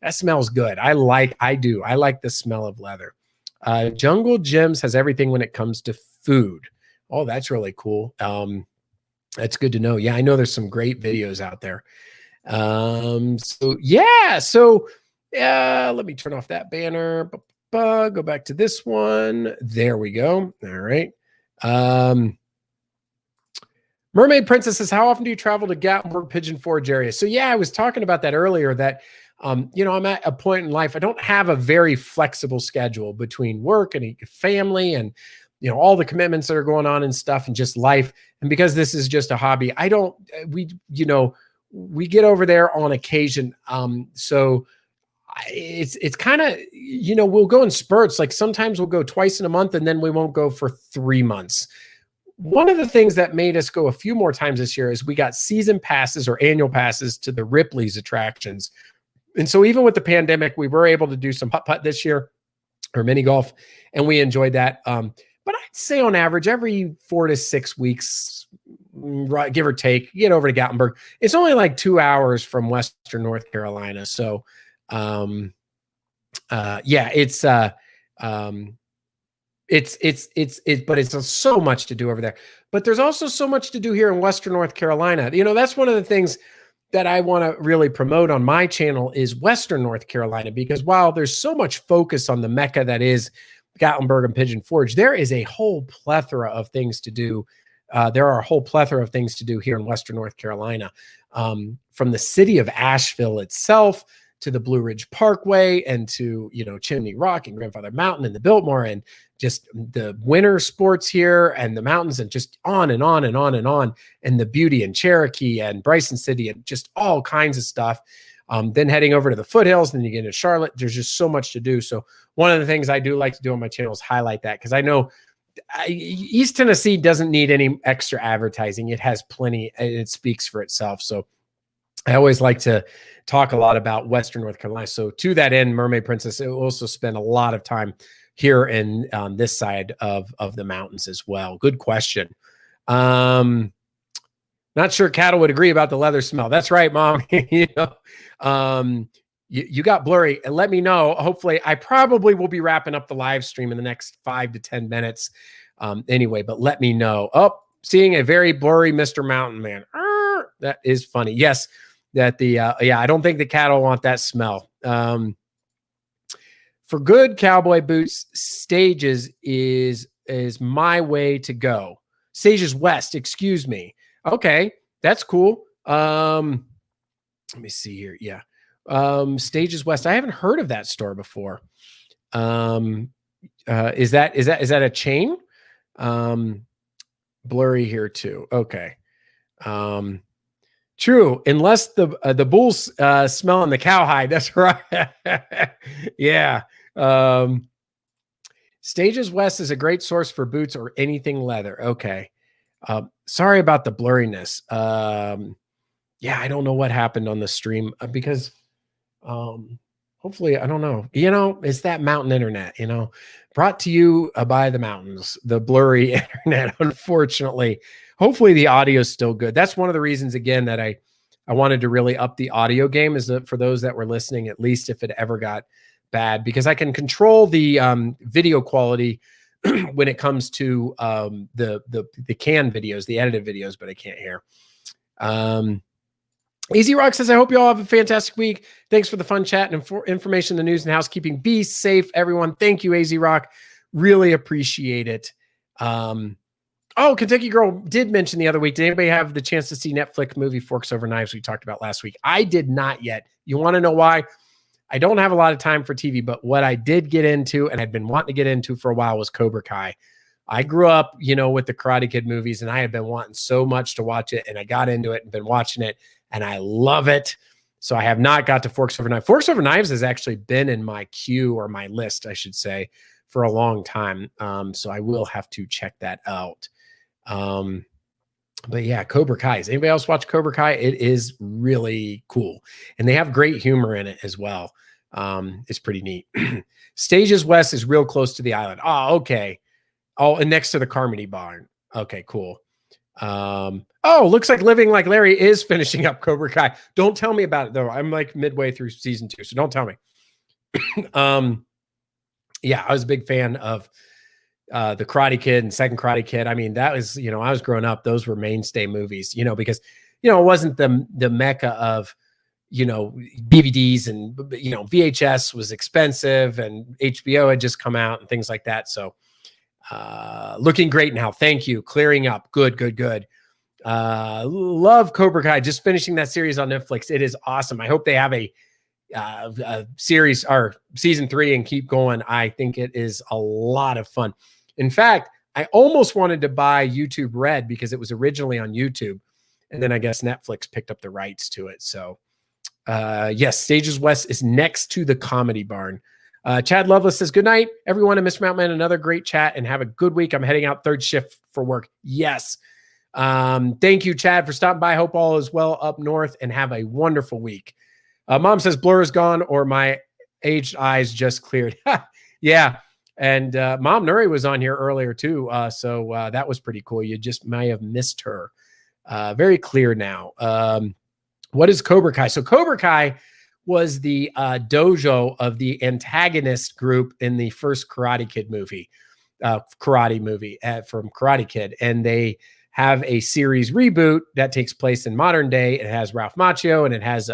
that smells good. I like the smell of leather. Jungle Gyms has everything when it comes to food. Oh, that's really cool. That's good to know. Yeah, I know there's some great videos out there. Let me turn off that banner. Go back to this one. There we go. All right. Mermaid Princess says, how often do you travel to Gatlinburg, Pigeon Forge area? So yeah, I was talking about that earlier that, I'm at a point in life, I don't have a very flexible schedule between work and family and, all the commitments that are going on and stuff and just life. And because this is just a hobby, we get over there on occasion. So it's kind of, we'll go in spurts. Like sometimes we'll go twice in a month and then we won't go for 3 months. One of the things that made us go a few more times this year is we got season passes or annual passes to the Ripley's attractions. And so even with the pandemic, we were able to do some putt-putt this year or mini golf, and we enjoyed that. But I'd say on average, every 4 to 6 weeks, give or take, get over to Gatlinburg. It's only like 2 hours from Western North Carolina. So, but it's so much to do over there. But there's also so much to do here in Western North Carolina. That's one of the things that I want to really promote on my channel is Western North Carolina, because while there's so much focus on the Mecca that is Gatlinburg and Pigeon Forge, there is a whole plethora of things to do. There are a whole plethora of things to do here in Western North Carolina, from the city of Asheville itself to the Blue Ridge Parkway and to, Chimney Rock and Grandfather Mountain and the Biltmore and just the winter sports here and the mountains and just on and on and on and on, and the beauty in Cherokee and Bryson City and just all kinds of stuff. Then heading over to the foothills, and then you get into Charlotte. There's just so much to do. So one of the things I do like to do on my channel is highlight that, because I know East Tennessee doesn't need any extra advertising. It has plenty. It speaks for itself. So I always like to talk a lot about Western North Carolina. So to that end, Mermaid Princess will also spend a lot of time here in this side of the mountains as well. Good question. Not sure cattle would agree about the leather smell. That's right, Mom. You got blurry. And let me know. Hopefully, I probably will be wrapping up the live stream in the next 5 to 10 minutes. Anyway, but let me know. Oh, seeing a very blurry Mr. Mountain Man. That is funny. Yes, that I don't think the cattle want that smell. For good cowboy boots, Stages is my way to go. Stages West, excuse me. Okay, that's cool. Let me see here. Yeah. Stages West. I haven't heard of that store before. Is that a chain? Blurry here too. Okay. True. Unless the bulls smell in the cowhide. That's right. Yeah. Stages West is a great source for boots or anything leather. Okay. Sorry about the blurriness. Yeah, I don't know what happened on the stream because hopefully, I don't know. It's that mountain internet, brought to you by the mountains, the blurry internet, unfortunately. Hopefully the audio is still good. That's one of the reasons, again, that I wanted to really up the audio game, is that for those that were listening, at least if it ever got bad, because I can control the video quality when it comes to the canned videos, the edited videos, but I can't hear. Easy Rock says, I hope you all have a fantastic week. Thanks for the fun chat and for information, the news and housekeeping. Be safe, everyone. Thank you, AZ Rock. Really appreciate it. Oh, Kentucky Girl did mention the other week. Did anybody have the chance to see Netflix movie Forks Over Knives we talked about last week? I did not yet. You want to know why? I don't have a lot of time for TV, but what I did get into and had been wanting to get into for a while was Cobra Kai. I grew up, with the Karate Kid movies, and I had been wanting so much to watch it, and I got into it and been watching it, and I love it. So I have not got to Forks Over Knives. Forks Over Knives has actually been in my queue, or my list, I should say, for a long time. So I will have to check that out. But yeah, Cobra Kai. Has anybody else watch Cobra Kai? It is really cool. And they have great humor in it as well. It's pretty neat. Stages West is real close to the island. Oh, okay. Oh, and next to the Carmody barn. Okay, cool. Oh, looks like Living Like Larry is finishing up Cobra Kai. Don't tell me about it though. I'm like midway through season 2, so don't tell me. Yeah, I was a big fan of the Karate Kid and Second Karate Kid. I mean, that was, I was growing up, those were mainstay movies, because, it wasn't the mecca of, DVDs and, VHS was expensive and HBO had just come out and things like that. So looking great now. Thank you. Clearing up. Good. Love Cobra Kai. Just finishing that series on Netflix. It is awesome. I hope they have a series or season 3 and keep going. I think it is a lot of fun. In fact, I almost wanted to buy YouTube Red because it was originally on YouTube, and then I guess Netflix picked up the rights to it. So yes, Stages West is next to the Comedy Barn. Chad Lovelace says, good night, everyone. And Mr. Mountain, another great chat and have a good week. I'm heading out third shift for work. Yes. Thank you, Chad, for stopping by. Hope all is well up north and have a wonderful week. Mom says blur is gone or my aged eyes just cleared. Yeah. And Mom Nuri was on here earlier too. So that was pretty cool. You just may have missed her. Very clear now. What is Cobra Kai? So Cobra Kai was the dojo of the antagonist group in the first Karate Kid movie, from Karate Kid. And they have a series reboot that takes place in modern day. It has Ralph Macchio and it has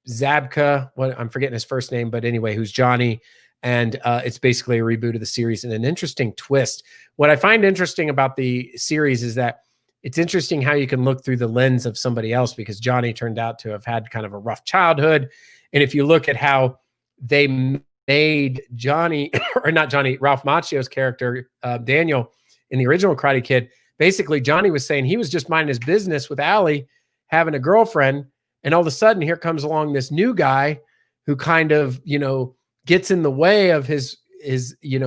Zabka, I'm forgetting his first name, but anyway, who's Johnny. And it's basically a reboot of the series and an interesting twist. What I find interesting about the series is that it's interesting how you can look through the lens of somebody else, because Johnny turned out to have had kind of a rough childhood. And if you look at how they made Johnny, or not Johnny, Ralph Macchio's character, Daniel, in the original Karate Kid, basically Johnny was saying he was just minding his business with Allie, having a girlfriend. And all of a sudden here comes along this new guy who kind of, gets in the way of his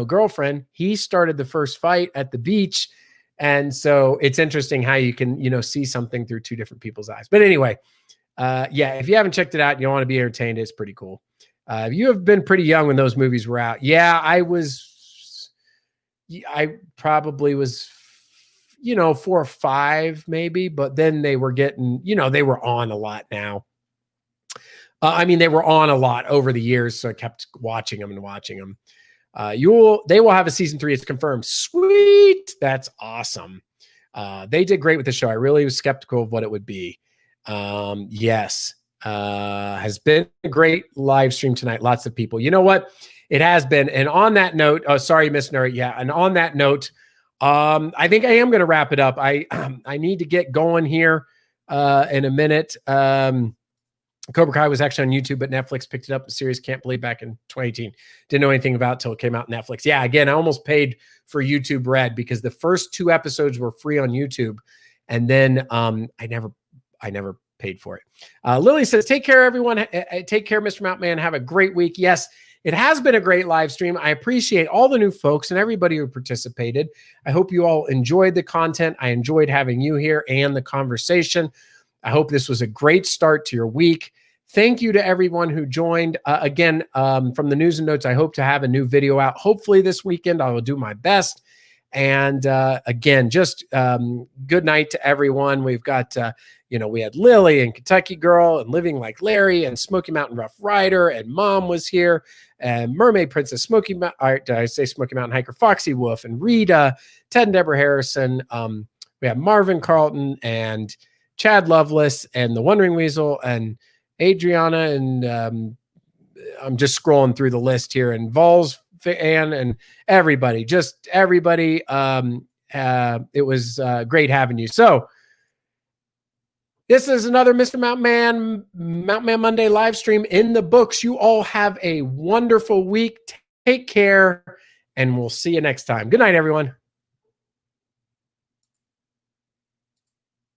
girlfriend. He started the first fight at the beach. And so it's interesting how you can, see something through two different people's eyes. But anyway, yeah, if you haven't checked it out and you want to be entertained, it's pretty cool. You have been pretty young when those movies were out. Yeah, I probably was, 4 or 5 maybe, but then they were getting, they were on a lot now. They were on a lot over the years, so I kept watching them. They will have a season 3. It's confirmed. Sweet. That's awesome. They did great with the show. I really was skeptical of what it would be. Yes. Has been a great live stream tonight. Lots of people. You know what? It has been. And on that note, sorry, Miss Nerd. Yeah. And on that note, I think I am going to wrap it up. I need to get going here in a minute. Cobra Kai was actually on YouTube, but Netflix picked it up. The series, can't believe, back in 2018. Didn't know anything about it until it came out on Netflix. Yeah, again, I almost paid for YouTube Red because the first 2 episodes were free on YouTube. And then I never paid for it. Lily says, take care, everyone. Take care, Mr. Mountain. Have a great week. Yes, it has been a great live stream. I appreciate all the new folks and everybody who participated. I hope you all enjoyed the content. I enjoyed having you here and the conversation. I hope this was a great start to your week. Thank you to everyone who joined. Again, from the news and notes, I hope to have a new video out hopefully this weekend. I will do my best. And again, just good night to everyone. We've got, we had Lily and Kentucky Girl and Living Like Larry and Smoky Mountain Rough Rider, and Mom was here, and Mermaid Princess, Smoky Mountain, did I say Smoky Mountain Hiker, Foxy Wolf, and Rita, Ted and Deborah Harrison. We have Marvin Carlton and Chad Lovelace and the Wandering Weasel and Adriana, and I'm just scrolling through the list here, and Vols and everybody. It was great having you. So this is another Mr. Mountain Man Monday live stream in the books. You all have a wonderful week. Take care, and we'll see you next time. Good night, everyone.